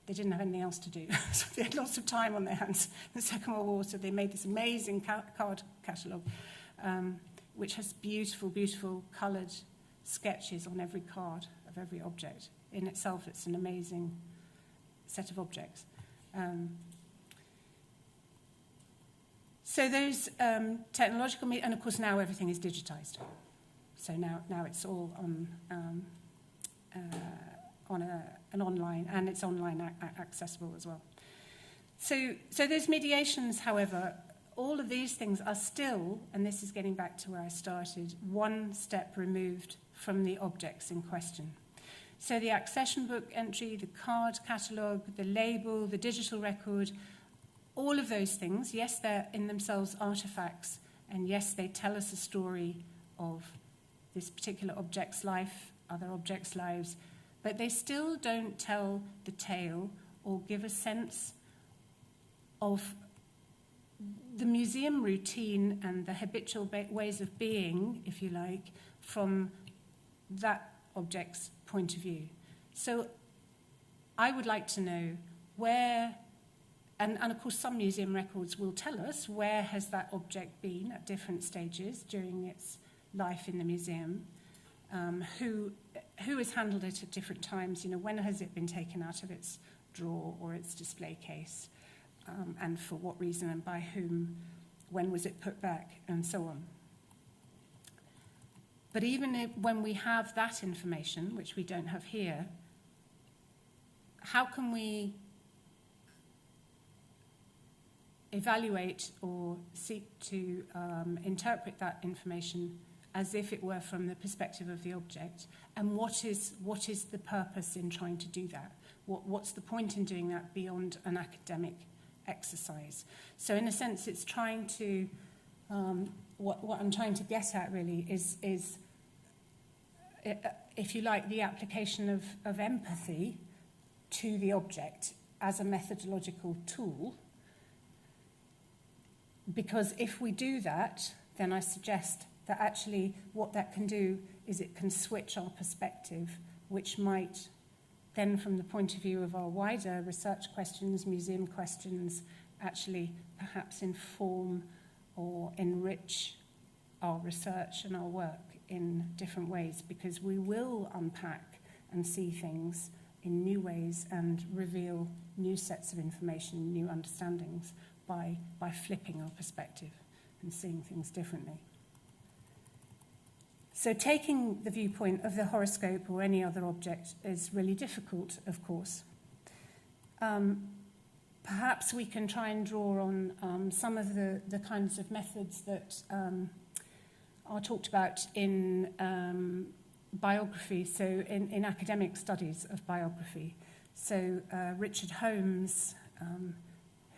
they didn't have anything else to do. So they had lots of time on their hands in the Second World War, so they made this amazing card catalogue, which has beautiful, beautiful coloured sketches on every card of every object. In itself, it's an amazing set of objects. So those technological, and of course now everything is digitized. So now it's all on an online, and it's online accessible as well. So those mediations, however, all of these things are still, and this is getting back to where I started, one step removed from the objects in question. So the accession book entry, the card catalogue, the label, the digital record, all of those things, yes, they're in themselves artifacts, and yes, they tell us a story of this particular object's life, other objects' lives, but they still don't tell the tale or give a sense of the museum routine and the habitual ways of being, if you like, from that object's point of view. So I would like to know where, and of course some museum records will tell us where has that object been at different stages during its life in the museum, who has handled it at different times, when has it been taken out of its drawer or its display case. and for what reason and by whom, when was it put back, and so on. But even when we have that information, which we don't have here, how can we evaluate or seek to interpret that information as if it were from the perspective of the object? And what is the purpose in trying to do that? What's the point in doing that beyond an academic exercise? So in a sense, it's trying to, what I'm trying to get at really is if you like, the application of empathy to the object as a methodological tool. Because if we do that, then I suggest that actually what that can do is it can switch our perspective, which might then, from the point of view of our wider research questions, museum questions, actually perhaps inform or enrich our research and our work in different ways, because we will unpack and see things in new ways and reveal new sets of information, new understandings by flipping our perspective and seeing things differently. So taking the viewpoint of the horoscope or any other object is really difficult, of course. Perhaps we can try and draw on some of the kinds of methods that are talked about in biography, so in academic studies of biography. So Richard Holmes,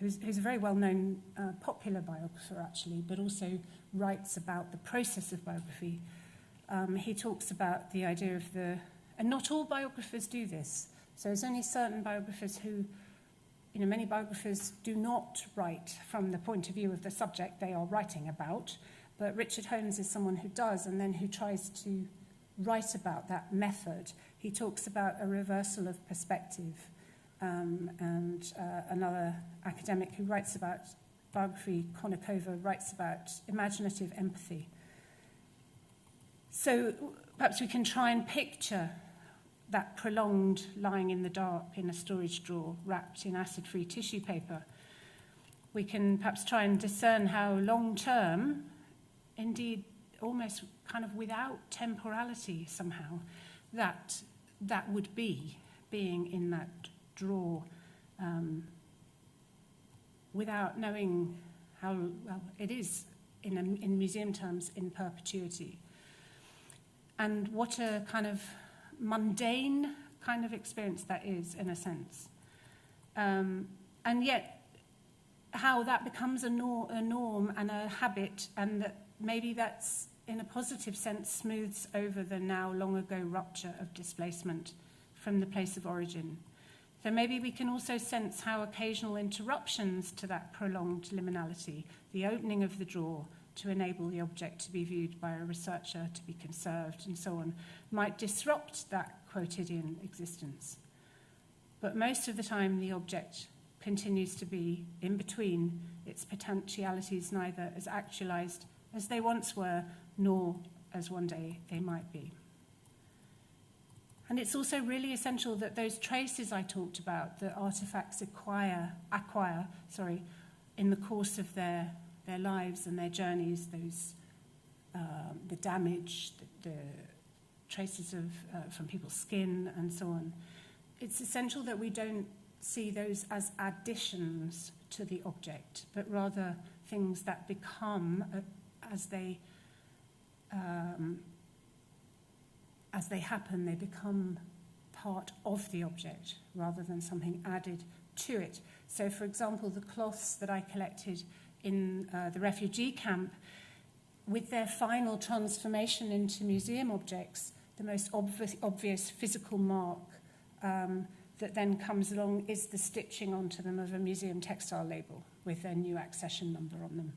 who's a very well-known popular biographer, actually, but also writes about the process of biography. He talks about the idea of and not all biographers do this. So there's only certain biographers who, many biographers do not write from the point of view of the subject they are writing about, but Richard Holmes is someone who does, and then who tries to write about that method. He talks about a reversal of perspective, and another academic who writes about biography, Konnikova, writes about imaginative empathy. So perhaps we can try and picture that prolonged lying in the dark in a storage drawer wrapped in acid-free tissue paper. We can perhaps try and discern how long-term, indeed almost kind of without temporality somehow, that would be, being in that drawer, without knowing how, well, it is, in museum terms, in perpetuity. And what a kind of mundane kind of experience that is, in a sense. And yet, how that becomes a norm and a habit, and that maybe that's, in a positive sense, smooths over the now long ago rupture of displacement from the place of origin. So maybe we can also sense how occasional interruptions to that prolonged liminality, the opening of the drawer to enable the object to be viewed by a researcher, to be conserved, and so on, might disrupt that quotidian existence. But most of the time, the object continues to be in between its potentialities, neither as actualized as they once were, nor as one day they might be. And it's also really essential that those traces I talked about, that artifacts acquire in the course of their lives and their journeys, those the damage, the traces of from people's skin and so on. It's essential that we don't see those as additions to the object, but rather things that become, as they happen, they become part of the object rather than something added to it. So, for example, the cloths that I collected in the refugee camp, with their final transformation into museum objects, the most obvious physical mark that then comes along is the stitching onto them of a museum textile label with their new accession number on them.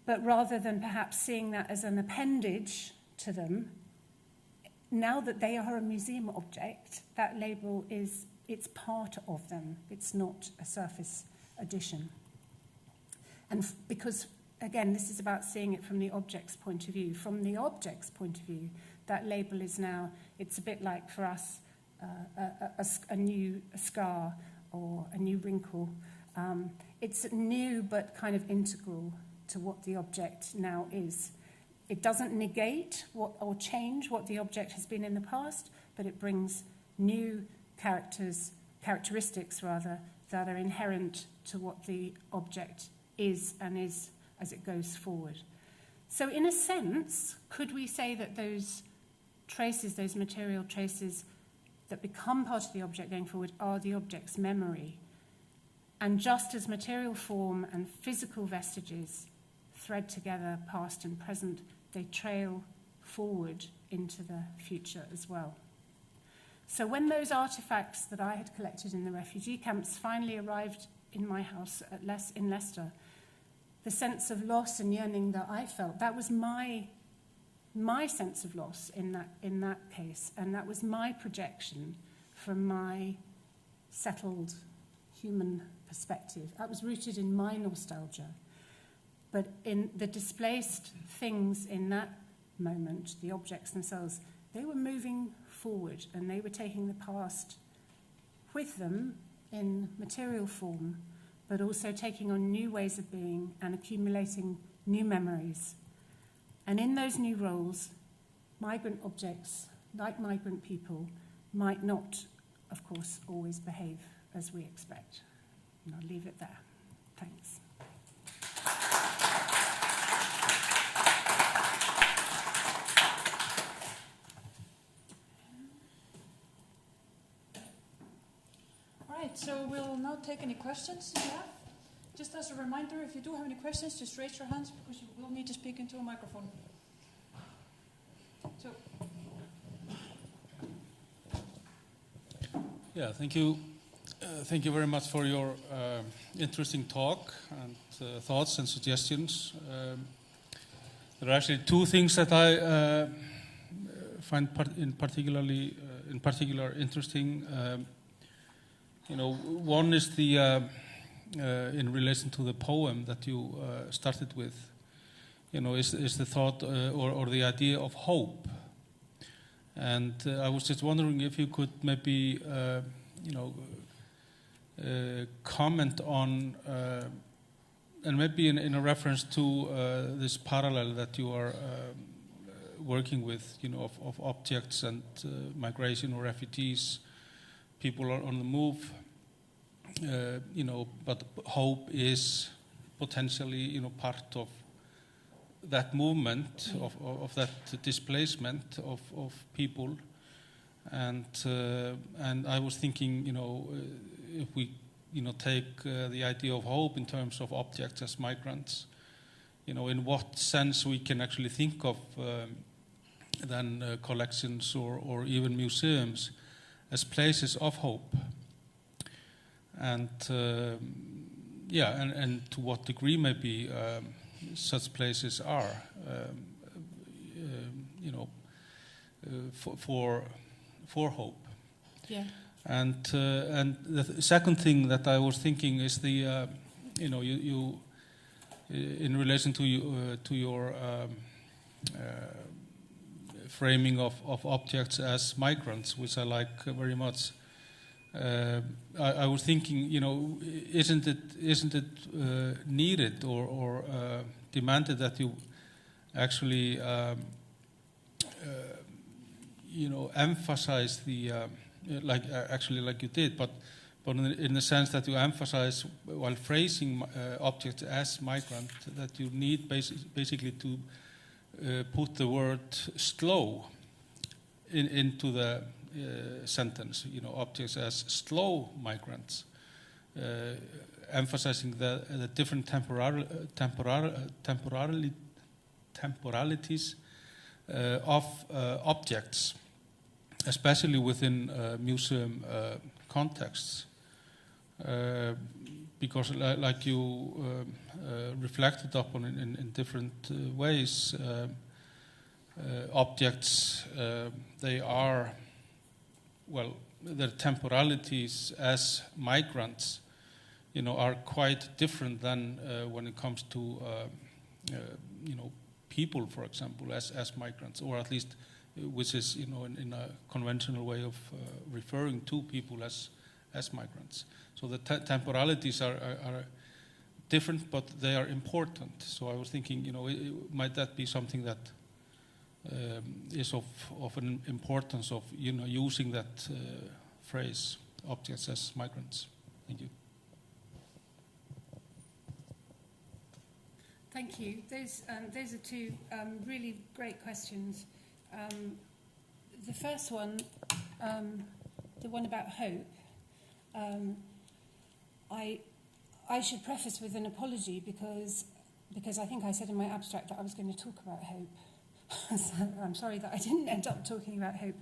But rather than perhaps seeing that as an appendage to them, now that they are a museum object, that label it's part of them. It's not a surface addition. And because, again, this is about seeing it from the object's point of view. From the object's point of view, that label is now, it's a bit like for us, a new scar or a new wrinkle. It's new but kind of integral to what the object now is. It doesn't negate or change what the object has been in the past, but it brings new characteristics that are inherent to what the object is and is as it goes forward. So in a sense, could we say that those traces, those material traces that become part of the object going forward are the object's memory? And just as material form and physical vestiges thread together past and present, they trail forward into the future as well. So when those artifacts that I had collected in the refugee camps finally arrived in my house in Leicester, the sense of loss and yearning that I felt, that was my sense of loss in that case, and that was my projection from my settled human perspective. That was rooted in my nostalgia. But in the displaced things in that moment, the objects themselves, they were moving forward and they were taking the past with them in material form, but also taking on new ways of being and accumulating new memories. And in those new roles, migrant objects, like migrant people, might not, of course, always behave as we expect. And I'll leave it there. Thanks. All right, so we'll now take any questions you have. Just as a reminder, if you do have any questions, just raise your hands because you will need to speak into a microphone. So. Yeah, thank you. Thank you very much for your interesting talk and thoughts and suggestions. There are actually two things that I find in particular interesting. One is the in relation to the poem that you started with. Is the thought or the idea of hope. And I was just wondering if you could maybe comment on, and maybe in a reference to this parallel that you are working with, of objects and migration or refugees, people are on the move, but hope is potentially, part of that movement, of that displacement of people. And I was thinking, if we, take the idea of hope in terms of objects as migrants, in what sense we can actually think of then collections or even museums as places of hope. And and to what degree maybe such places are, for hope. Yeah. And the second thing that I was thinking is the, you in relation to your framing of objects as migrants, which I like very much. I was thinking, isn't it needed or demanded that you actually, emphasize the like you did, but in the sense that you emphasize while phrasing objects as migrant, that you need basically to put the word slow into the sentence, objects as slow migrants, emphasizing the different temporalities of objects, especially within museum contexts, because like you reflected upon in different ways, objects, they are, their temporalities as migrants, are quite different than when it comes to, people, for example, as migrants, or at least, which is, in a conventional way of referring to people as as migrants. So the temporalities are different, but they are important. So I was thinking, might that be something that is of an importance of using that phrase, objects as migrants. Thank you. Thank you. Those are two really great questions. The first one, the one about hope, I should preface with an apology because I think I said in my abstract that I was going to talk about hope. So I'm sorry that I didn't end up talking about hope.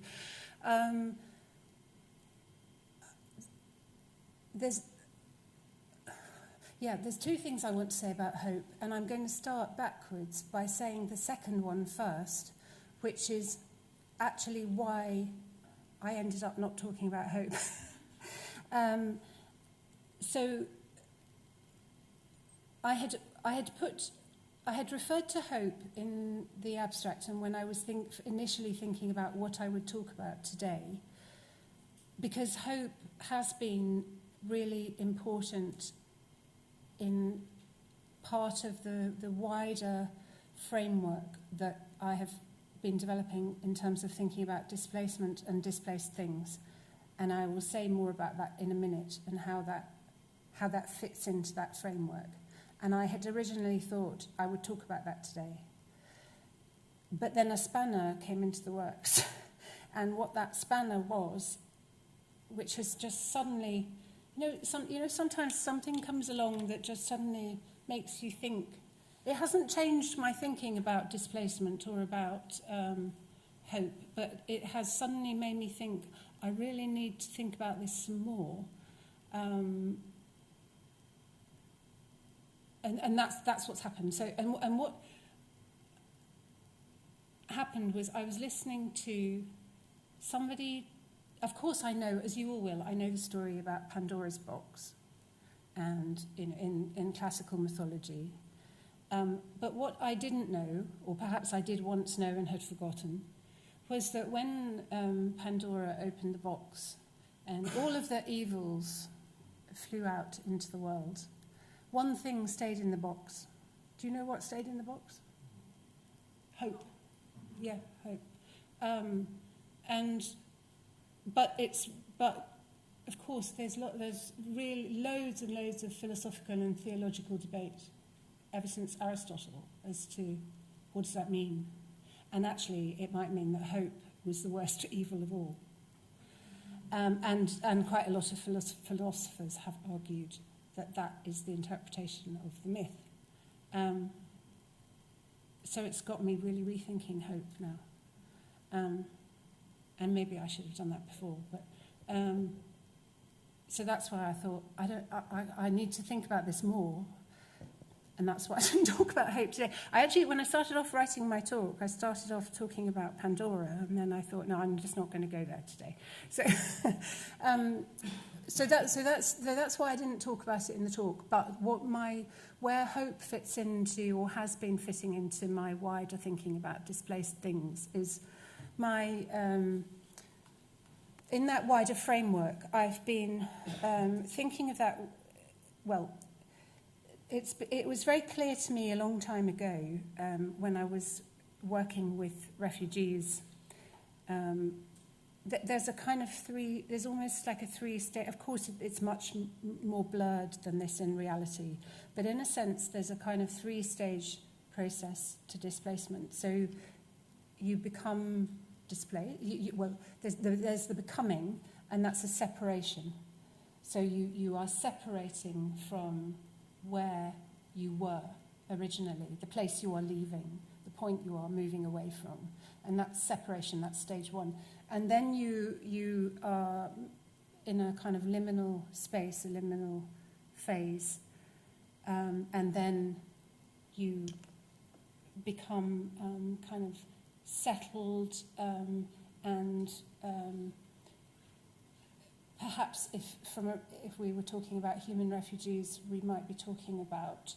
There's two things I want to say about hope, and I'm going to start backwards by saying the second one first, which is actually why I ended up not talking about hope. So I had referred to hope in the abstract, and when I was initially thinking about what I would talk about today, because hope has been really important in part of the wider framework that I have been developing in terms of thinking about displacement and displaced things. And I will say more about that in a minute and how that fits into that framework. And I had originally thought I would talk about that today. But then a spanner came into the works. And what that spanner was, which has just suddenly, sometimes something comes along that just suddenly makes you think. It hasn't changed my thinking about displacement or about hope, but it has suddenly made me think, I really need to think about this some more. And that's what's happened. So, and what happened was I was listening to somebody. Of course, I know, as you all will, I know the story about Pandora's box, and in classical mythology. But what I didn't know, or perhaps I did once know and had forgotten, was that when Pandora opened the box and all of the evils flew out into the world, one thing stayed in the box. Do you know what stayed in the box? Hope. Yeah, hope. But of course there's really loads and loads of philosophical and theological debate ever since Aristotle as to what does that mean. And actually it might mean that hope was the worst evil of all. And quite a lot of philosophers have argued that is the interpretation of the myth. So it's got me really rethinking hope now. And maybe I should have done that before. But so that's why I thought I need to think about this more. And that's why I didn't talk about hope today. When I started off writing my talk, I started off talking about Pandora, and then I thought, no, I'm just not going to go there today. So that's why I didn't talk about it in the talk. But where hope fits into, or has been fitting into, my wider thinking about displaced things is my. In that wider framework, I've been thinking of that. Well, it was very clear to me a long time ago when I was working with refugees. There's a kind of there's almost like a three-stage. Of course, it's much more blurred than this in reality, but in a sense, there's a kind of three-stage process to displacement. So you become displaced. There's the becoming, and that's a separation. So you are separating from where you were originally, the place you are leaving, the point you are moving away from. And that's separation, that's stage one. And then you are in a kind of liminal space, a liminal phase. And then you become kind of settled and perhaps if we were talking about human refugees, we might be talking about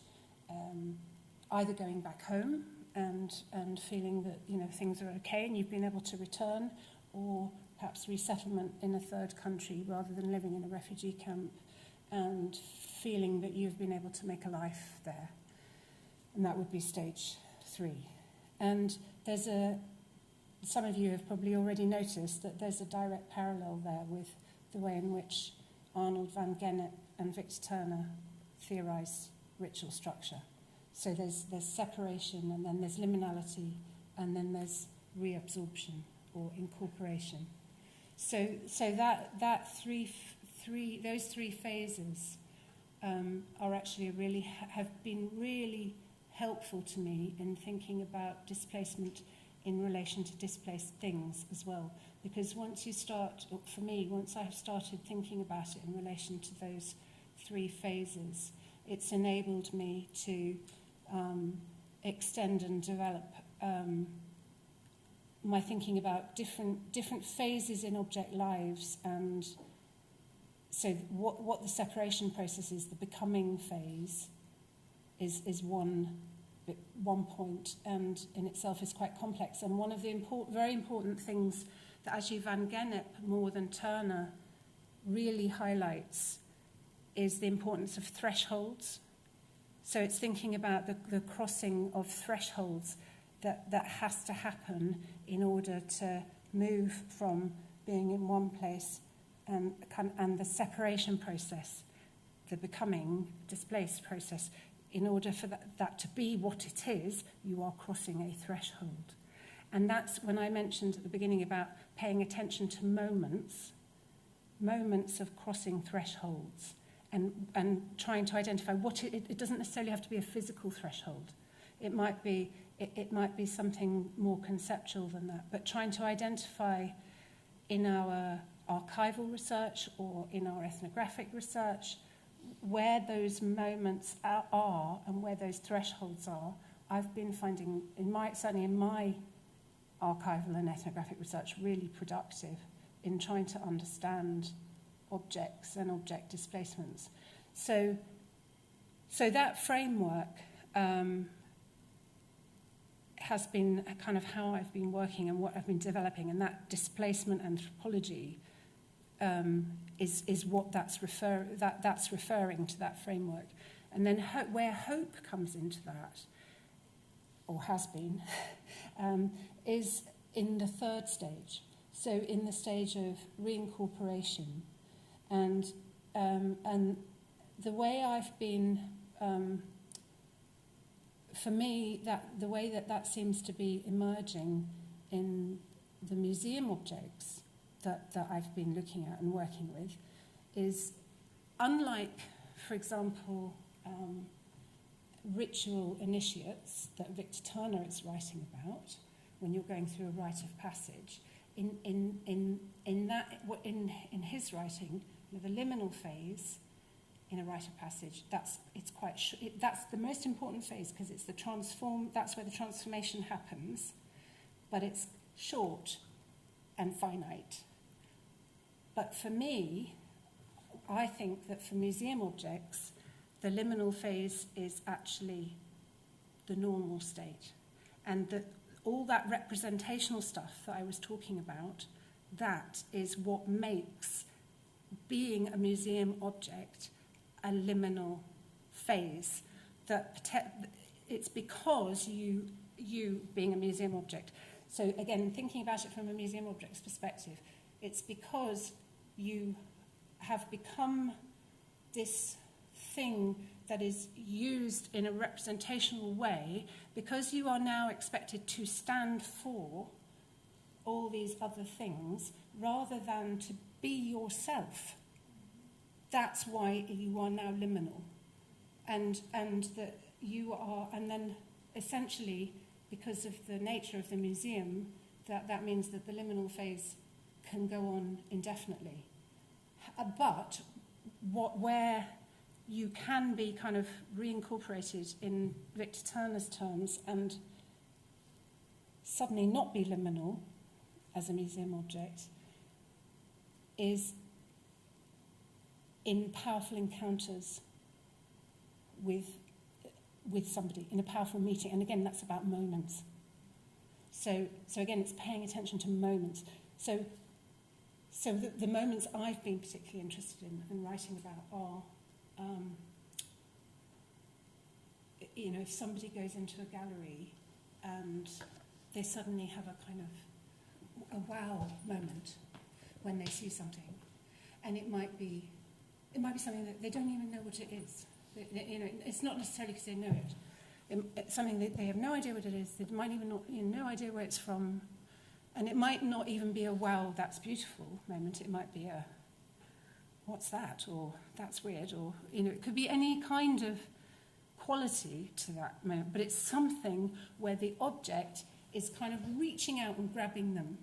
either going back home and feeling that things are okay and you've been able to return, or perhaps resettlement in a third country rather than living in a refugee camp, and feeling that you've been able to make a life there. And that would be stage 3. And some of you have probably already noticed that there's a direct parallel there with the way in which Arnold van Gennep and Victor Turner theorised ritual structure. So there's separation, and then there's liminality, and then there's reabsorption or incorporation. So those three phases are actually have been really helpful to me in thinking about displacement in relation to displaced things as well. Because once I have started thinking about it in relation to those 3 phases, it's enabled me to extend and develop my thinking about different phases in object lives. And so what the separation process is, the becoming phase, is one point, and in itself is quite complex. And one of the very important things that actually Van Gennep, more than Turner, really highlights is the importance of thresholds. So it's thinking about the crossing of thresholds that has to happen in order to move from being in one place and the separation process, the becoming displaced process. In order for that to be what it is, you are crossing a threshold. And that's when I mentioned at the beginning about paying attention to moments of crossing thresholds, and trying to identify what it doesn't necessarily have to be a physical threshold. It might be something more conceptual than that, but trying to identify in our archival research or in our ethnographic research where those moments are and where those thresholds are. I've been finding, certainly in my archival and ethnographic research, really productive in trying to understand objects and object displacements. So that framework has been kind of how I've been working and what I've been developing, and that displacement anthropology is what that's referring to, that framework. And then where hope comes into that, or has been, is in the 3rd stage. So in the stage of reincorporation, and the way I've been, for me, the way that seems to be emerging in the museum objects that I've been looking at and working with is, unlike, for example, ritual initiates that Victor Turner is writing about, when you're going through a rite of passage, in his writing, the liminal phase in a rite of passage, that's the most important phase, because it's that's where the transformation happens, but it's short and finite. But for me, I think that for museum objects, the liminal phase is actually the normal state. And that all that representational stuff that I was talking about, that is what makes being a museum object a liminal phase. It's because you being a museum object. So again, thinking about it from a museum object's perspective, it's because you have become this thing that is used in a representational way, because you are now expected to stand for all these other things rather than to be yourself. That's why you are now liminal. And that you are, and then essentially, because of the nature of the museum, that means that the liminal phase can go on indefinitely. But where you can be kind of reincorporated in Victor Turner's terms and suddenly not be liminal as a museum object is in powerful encounters with somebody, in a powerful meeting. And again, that's about moments. So again, it's paying attention to moments. So So the moments I've been particularly interested in writing about are, if somebody goes into a gallery and they suddenly have a kind of a wow moment when they see something, and it might be something that they don't even know what it is. It's not necessarily because they know it. It's something that they have no idea what it is. They might even not, no idea where it's from. And it might not even be a wow, that's beautiful moment. It might be a, what's that? Or that's weird. Or, it could be any kind of quality to that moment. But it's something where the object is kind of reaching out and grabbing them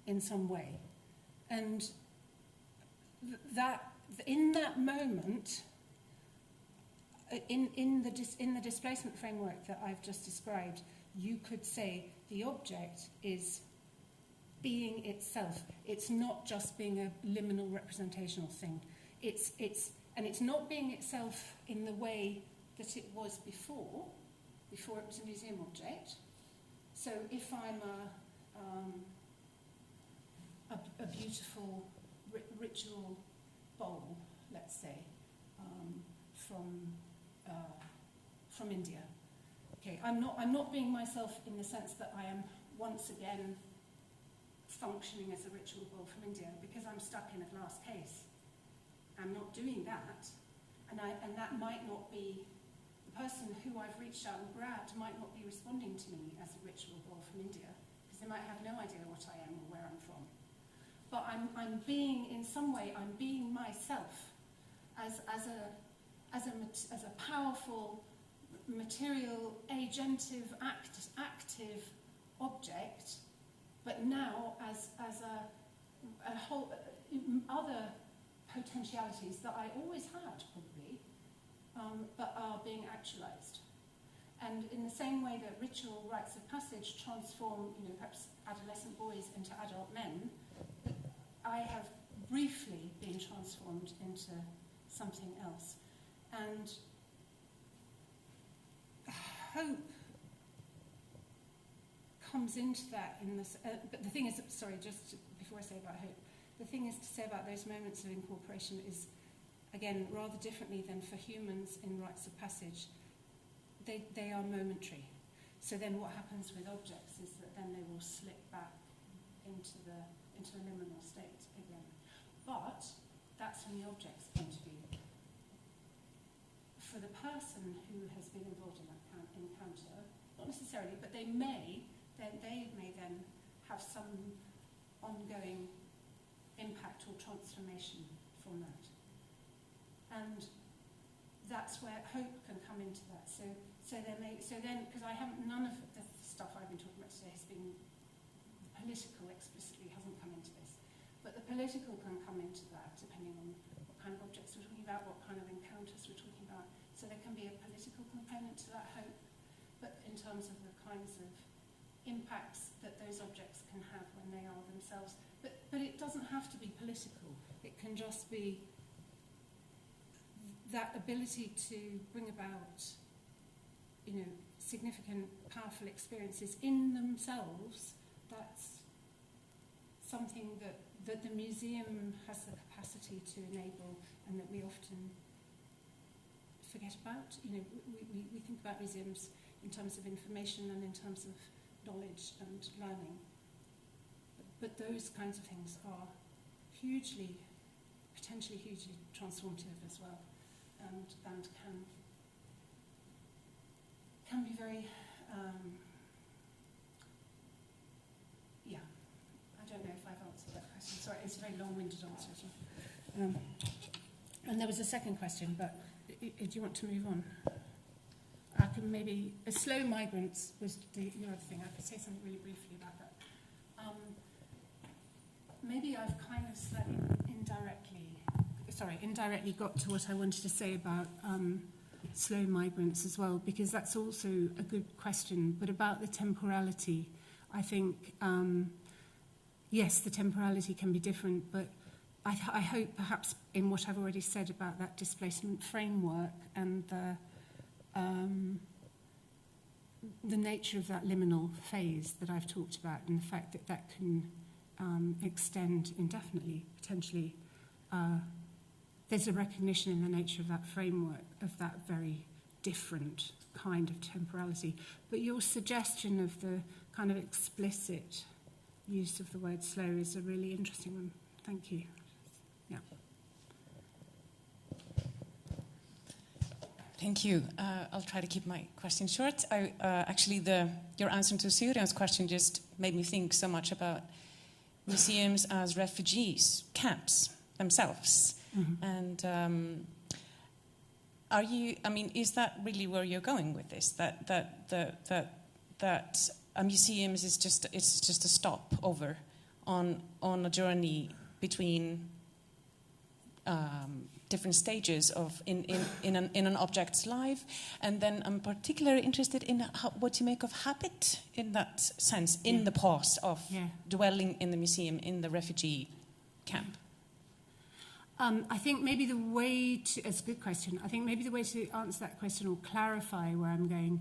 in some way. And that, in that moment, in the displacement framework that I've just described, you could say the object is being itself. It's not just being a liminal representational thing. It's not being itself in the way that it was before it was a museum object. So if I'm a beautiful ritual bowl, let's say, from India. Okay, I'm not being myself in the sense that I am once again functioning as a ritual bowl from India because I'm stuck in a glass case. I'm not doing that, and that might not be the person who I've reached out and grabbed might not be responding to me as a ritual bowl from India because they might have no idea what I am or where I'm from. But I'm being, in some way, I'm being myself as a powerful, material, agentive, active object, but now as a whole other potentialities that I always had, probably, but are being actualized. And in the same way that ritual rites of passage transform, perhaps adolescent boys into adult men, I have briefly been transformed into something else. And hope comes into that in this. But the thing is, sorry, just before I say about hope, the thing is to say about those moments of incorporation is, again, rather differently than for humans in rites of passage, they are momentary. So then what happens with objects is that then they will slip back into the liminal state again. But that's from the object's point of view. For the person who has been involved in that encounter, not necessarily, but they may then have some ongoing impact or transformation from that. And that's where hope can come into that. So then, because none of the stuff I've been talking about today has been political explicitly, hasn't come into this. But the political can come into that, depending on what kind of objects we're talking about, what kind of encounters we're talking about. So there can be a political component to that hope, but in terms of the kinds of impacts that those objects can have when they are themselves. But it doesn't have to be political. It can just be that ability to bring about, significant, powerful experiences in themselves. That's something that the museum has the capacity to enable, and that we often forget about. We think about museums in terms of information and in terms of knowledge and learning. But those kinds of things are potentially hugely transformative as well, and can be very, I don't know if I've answered that question. Sorry, it's a very long-winded answer as well. And there was a second question, but do you want to move on? I can maybe, slow migrants was the other thing. I could say something really briefly about that. Maybe I've kind of slightly indirectly got to what I wanted to say about slow migrants as well, because that's also a good question. But about the temporality, I think, yes, the temporality can be different, but I hope perhaps in what I've already said about that displacement framework and the nature of that liminal phase that I've talked about, and the fact that that can extend indefinitely, potentially. There's a recognition in the nature of that framework of that very different kind of temporality. But your suggestion of the kind of explicit use of the word slow is a really interesting one. Thank you. Yeah. Thank you. I'll try to keep my question short. Your answer to Sirian's question just made me think so much about museums as refugees camps themselves. Mm-hmm. And is that really where you're going with this? That a museum is just a stopover on a journey between different stages of in an object's life, and then I'm particularly interested in what you make of habit in that sense, in the pause of dwelling in the museum in the refugee camp. I think maybe the way to, it's a good question, I think maybe the way to answer that question or clarify where I'm going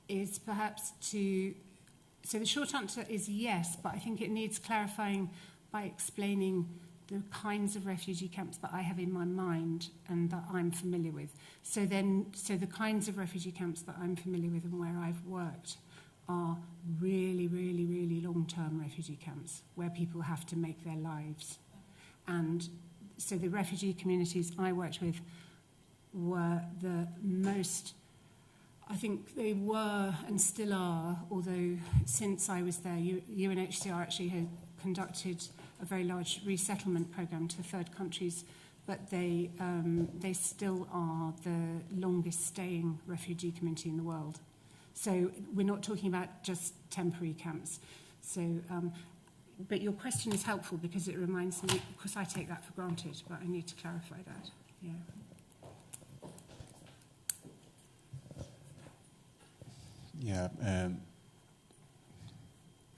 is perhaps to, so the short answer is yes, but I think it needs clarifying by explaining the kinds of refugee camps that I have in my mind and that I'm familiar with. So the kinds of refugee camps that I'm familiar with and where I've worked are really, really, really long-term refugee camps where people have to make their lives. And so the refugee communities I worked with were the most, I think they were and still are, although since I was there, UNHCR actually had conducted a very large resettlement program to third countries, but they still are the longest staying refugee community in the world. So we're not talking about just temporary camps. So, but your question is helpful because it reminds me, of course I take that for granted, but I need to clarify that,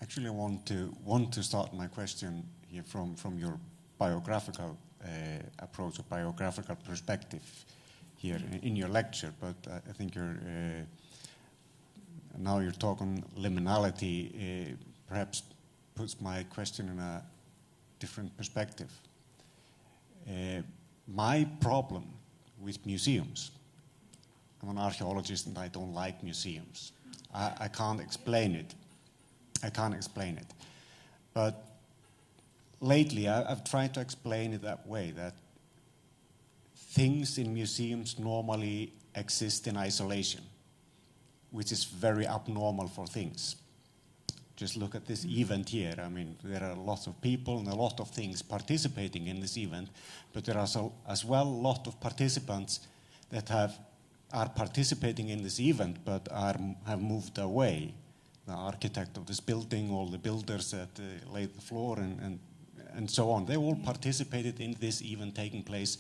Actually, I want to start my question here from your biographical approach, or biographical perspective here in your lecture. But I think now you're talking liminality, perhaps puts my question in a different perspective. My problem with museums, I'm an archaeologist and I don't like museums. I can't explain it. But lately I've tried to explain it that way, that things in museums normally exist in isolation, which is very abnormal for things. Just look at this event here. I mean, there are lots of people and a lot of things participating in this event, but there are as well a lot of participants that are participating in this event but have moved away. The architect of this building, all the builders that laid the floor and so on, they all participated in this event taking place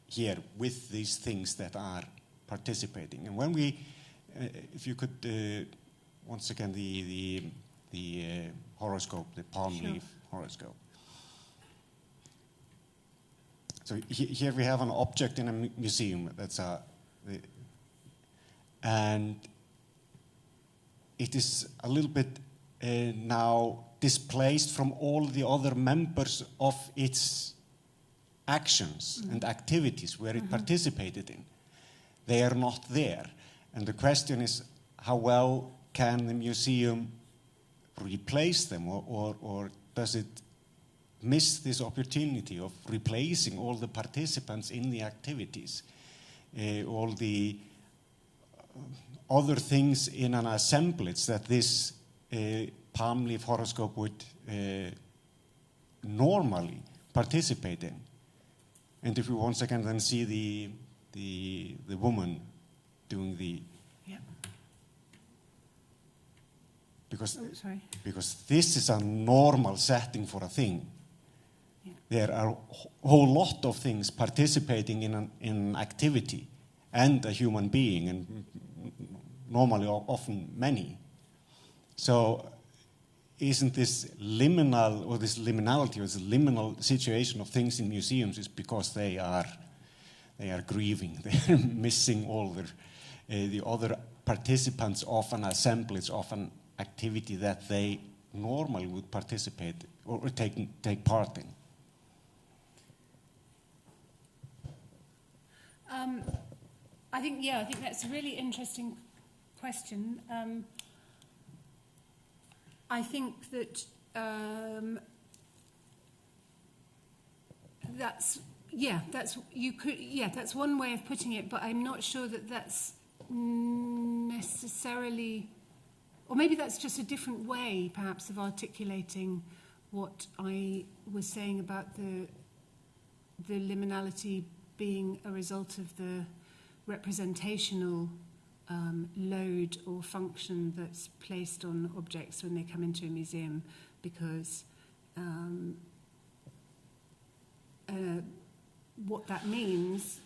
here with these things that are participating. And when we, if you could, once again, the horoscope, the palm leaf horoscope. So here we have an object in a museum that's and it is a little bit now displaced from all the other members of its actions and activities where it participated in. They are not there. And the question is, how well can the museum replace them, or does it miss this opportunity of replacing all the participants in the activities, all the other things in an assemblage that this palm leaf horoscope would normally participate in? And if we once again then see the woman doing the because this is a normal setting for a thing. There are a whole lot of things participating in an activity and a human being, and normally often many. So isn't this liminal, or this liminality, or this liminal situation of things in museums is because they are grieving, they are missing all the other participants of an assemblage, of an activity that they normally would participate or take part in? I think that's a really interesting question. I think that that's one way of putting it, but I'm not sure that that's necessarily, or maybe that's just a different way, perhaps, of articulating what I was saying about the liminality being a result of the representational load or function that's placed on objects when they come into a museum, because what that means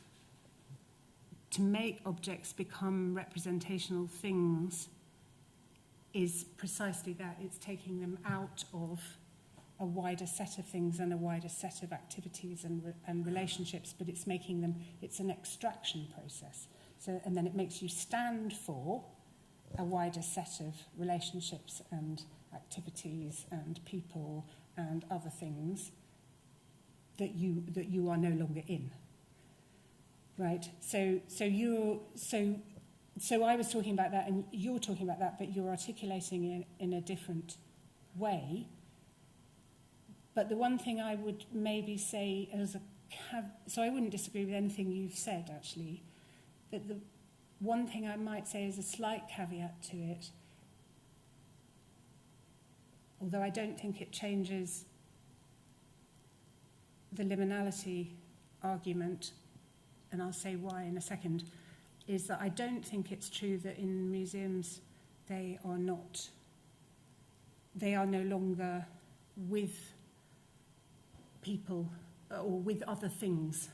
to make objects become representational things is precisely that. It's taking them out of a wider set of things and a wider set of activities and relationships, but it's making them, it's an extraction process. So, and then it makes you stand for a wider set of relationships and activities and people and other things that you are no longer in. Right? So I was talking about that and you're talking about that, but you're articulating it in a different way. But the one thing I would maybe say so I wouldn't disagree with anything you've said, actually, but the one thing I might say is a slight caveat to it, although I don't think it changes the liminality argument, and I'll say why in a second, is that I don't think it's true that in museums they are no longer with people or with other things.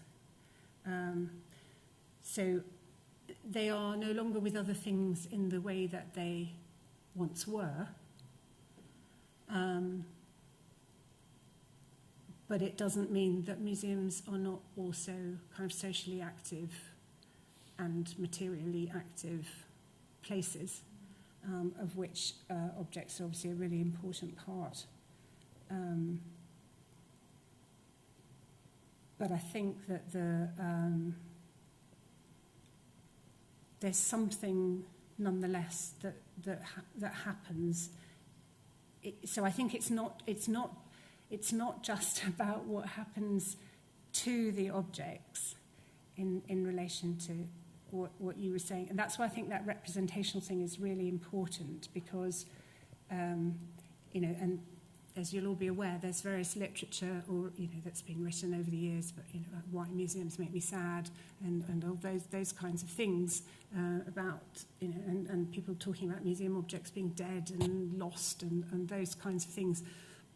So they are no longer with other things in the way that they once were. But it doesn't mean that museums are not also kind of socially active and materially active places, of which objects are obviously a really important part. But I think that there's something nonetheless that happens. So I think it's not just about what happens to the objects in relation to what you were saying. And that's why I think that representational thing is really important, because, and as you'll all be aware, there's various literature that's been written over the years, but about why museums make me sad and all those kinds of things about, and people talking about museum objects being dead and lost and those kinds of things.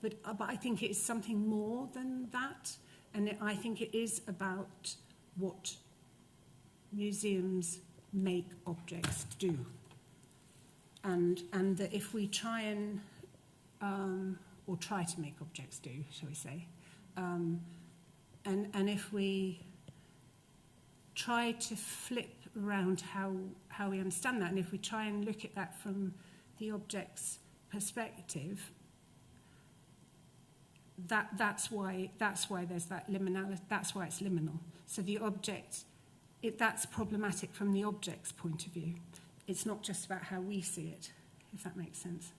But I think it's something more than that, and I think it is about what museums make objects do, and that if we try and or try to make objects do, shall we say, and if we try to flip around how we understand that, and if we try and look at that from the object's perspective, that's why there's that liminality. That's why it's liminal. So the object, that's problematic from the object's point of view. It's not just about how we see it, if that makes sense.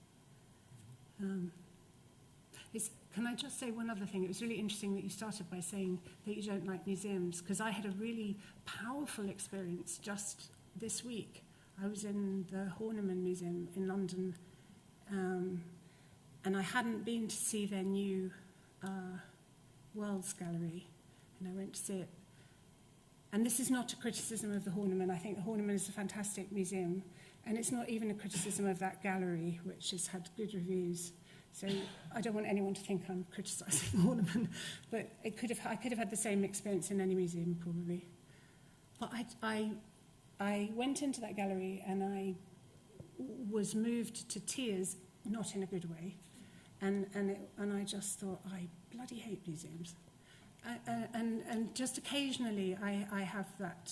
Can I just say one other thing? It was really interesting that you started by saying that you don't like museums, because I had a really powerful experience just this week. I was in the Horniman Museum in London, and I hadn't been to see their new Worlds Gallery, and I went to see it. And this is not a criticism of the Horniman. I think the Horniman is a fantastic museum, and it's not even a criticism of that gallery, which has had good reviews. So I don't want anyone to think I'm criticising the Horniman, but I could have had the same experience in any museum, probably. But I went into that gallery and I was moved to tears, not in a good way, and I just thought, I bloody hate museums. And just occasionally I have that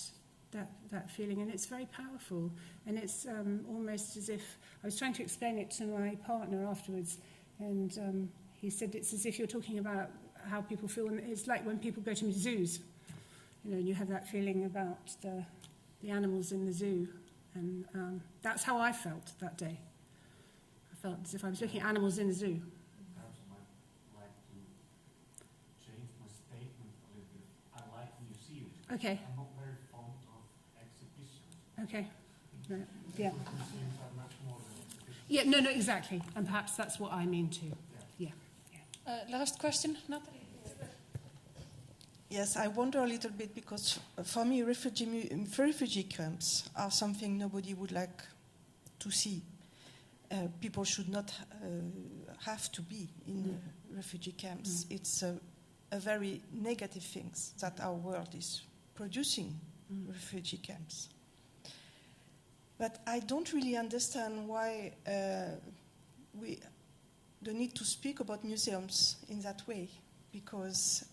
feeling, and it's very powerful, and it's almost as if I was trying to explain it to my partner afterwards, And he said it's as if you're talking about how people feel. And it's like when people go to zoos, you know, and you have that feeling about the animals in the zoo. And that's how I felt that day. I felt as if I was looking at animals in the zoo. Perhaps I might like to change my statement a little bit. I like museums. Okay. I'm not very fond of exhibitions. Okay. No, yeah. Museums are much more than exhibitions. Yeah, no, exactly. And perhaps that's what I mean too. Yeah. Last question, Natalie? Yes, I wonder a little bit because for me refugee camps are something nobody would like to see. People should not have to be in refugee camps. It's a very negative thing that our world is producing, refugee camps. But I don't really understand why the need to speak about museums in that way, because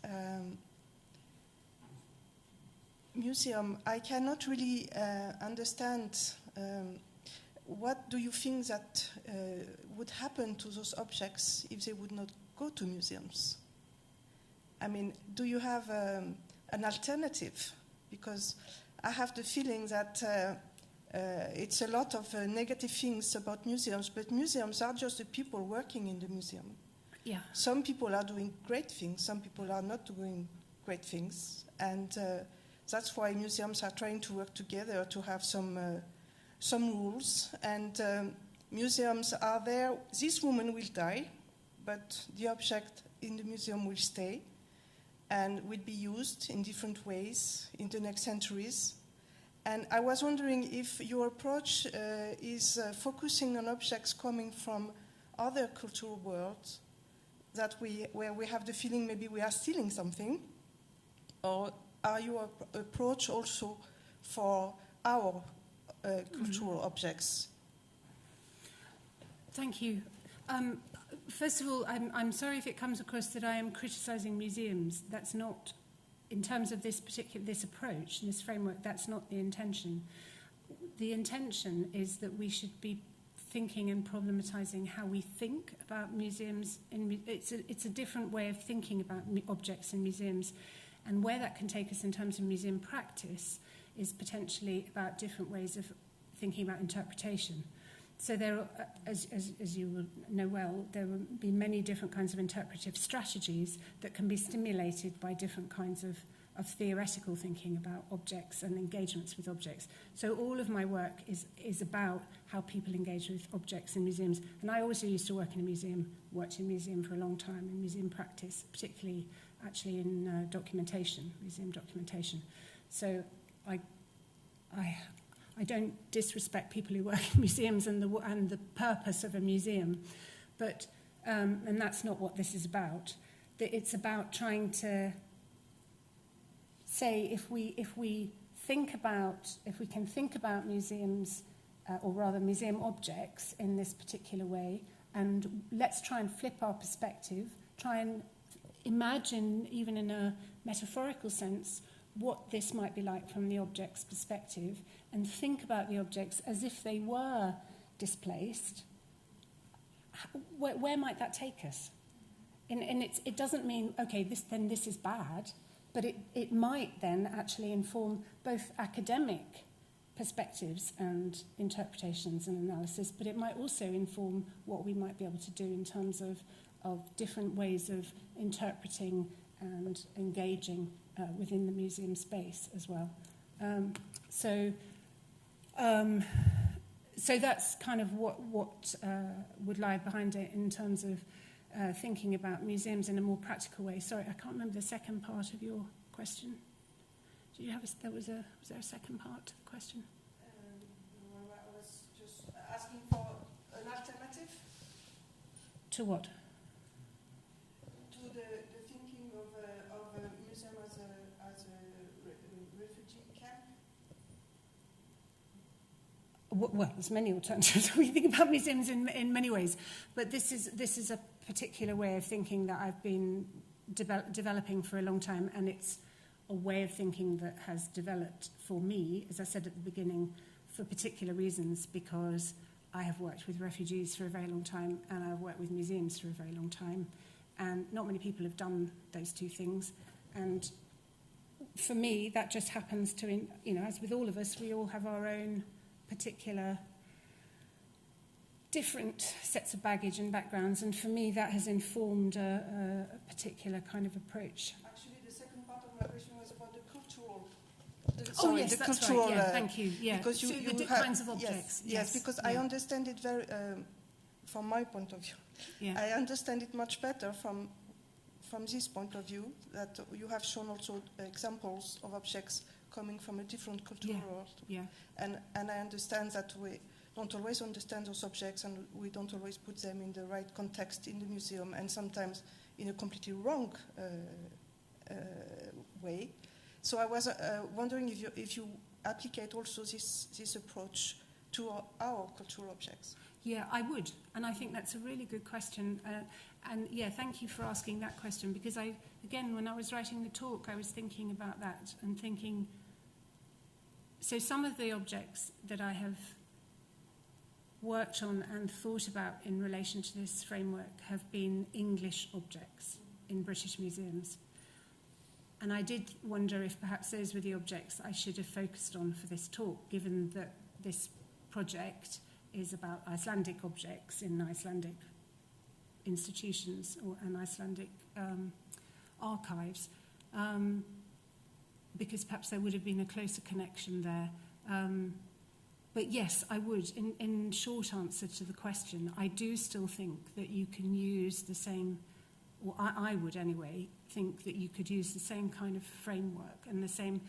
museum, I cannot really understand what do you think that would happen to those objects if they would not go to museums? I mean, do you have an alternative? Because I have the feeling that it's a lot of negative things about museums, but museums are just the people working in the museum. Yeah. Some people are doing great things, some people are not doing great things, and that's why museums are trying to work together to have some rules. And museums are there. This woman will die, but the object in the museum will stay and will be used in different ways in the next centuries. And I was wondering if your approach is focusing on objects coming from other cultural worlds, where we have the feeling maybe we are stealing something, or are your approach also for our cultural objects? Thank you. First of all, I'm sorry if it comes across that I am criticising museums. That's not, in terms of this approach and this framework, that's not the intention. The intention is that we should be thinking and problematising how we think about museums. It's a different way of thinking about objects in museums. And where that can take us in terms of museum practice is potentially about different ways of thinking about interpretation. So there are, as you will know well, there will be many different kinds of interpretive strategies that can be stimulated by different kinds of theoretical thinking about objects and engagements with objects. So all of my work is about how people engage with objects in museums. And I also used to work in a museum, worked in a museum for a long time, in museum practice, particularly actually in documentation, museum documentation. So I don't disrespect people who work in museums and the purpose of a museum, but and that's not what this is about. It's about trying to say if we can think about museums, or rather museum objects in this particular way, and let's try and flip our perspective, try and imagine, even in a metaphorical sense, what this might be like from the object's perspective, and think about the objects as if they were displaced. Where might that take us? And it doesn't mean, okay, this is bad, but it might then actually inform both academic perspectives and interpretations and analysis, but it might also inform what we might be able to do in terms of different ways of interpreting and engaging within the museum space as well. So that's kind of what would lie behind it in terms of thinking about museums in a more practical way. Sorry, I can't remember the second part of your question. Did you have was there a second part to the question? I was just asking for an alternative. To what? To the thinking of a museum as a refugee camp. Well, there's many alternatives. We think about museums in many ways, but this is a particular way of thinking that I've been developing for a long time, and it's a way of thinking that has developed for me, as I said at the beginning, for particular reasons, because I have worked with refugees for a very long time, and I've worked with museums for a very long time, and not many people have done those two things. And for me, that just happens to, as with all of us, we all have our own particular different sets of baggage and backgrounds, and for me that has informed a particular kind of approach. Actually, the second part of my question was about the cultural. Yes, that's cultural, right. Yeah, thank you. Yeah, because so the kinds of objects. Yes, because I understand it very, from my point of view. Yeah. I understand it much better from this point of view, that you have shown also examples of objects coming from a different cultural world. Yeah. And I understand that we don't always understand those objects, and we don't always put them in the right context in the museum, and sometimes in a completely wrong way. So I was wondering if you applicate also this approach to our cultural objects. Yeah, I would, and I think that's a really good question. And yeah, thank you for asking that question, because when I was writing the talk, I was thinking about that and thinking, so some of the objects that I have worked on and thought about in relation to this framework have been English objects in British museums. And I did wonder if perhaps those were the objects I should have focused on for this talk, given that this project is about Icelandic objects in Icelandic institutions and Icelandic archives, because perhaps there would have been a closer connection there. But yes, I would. In short answer to the question, I do still think that you can use the same, or I would anyway, think that you could use the same kind of framework and the same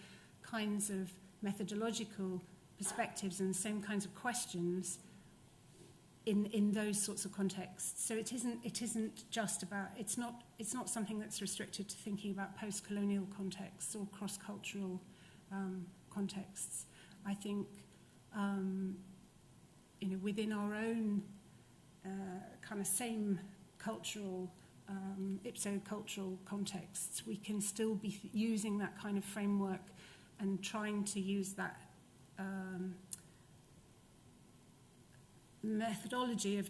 kinds of methodological perspectives and the same kinds of questions in those sorts of contexts. So it isn't just about, it's not something that's restricted to thinking about post-colonial contexts or cross-cultural contexts. I think within our own kind of same cultural, ipso-cultural contexts, we can still be using that kind of framework and trying to use that methodology of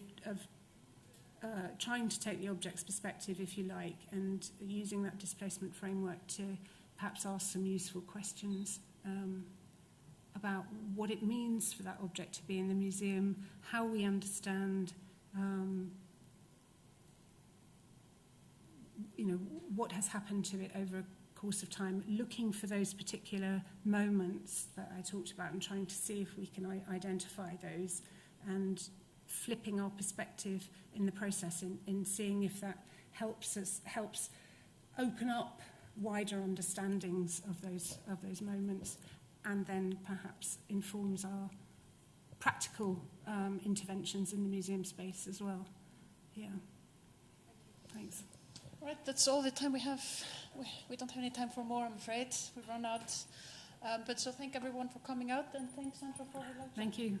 trying to take the object's perspective, if you like, and using that displacement framework to perhaps ask some useful questions about what it means for that object to be in the museum, how we understand what has happened to it over a course of time, looking for those particular moments that I talked about and trying to see if we can identify those, and flipping our perspective in the process in seeing if that helps open up wider understandings of those moments, and then perhaps informs our practical interventions in the museum space as well. Yeah. Thanks. All right, that's all the time we have. We don't have any time for more, I'm afraid. We've run out. But so thank everyone for coming out, and thanks, Sandra, for the lecture. Thank you.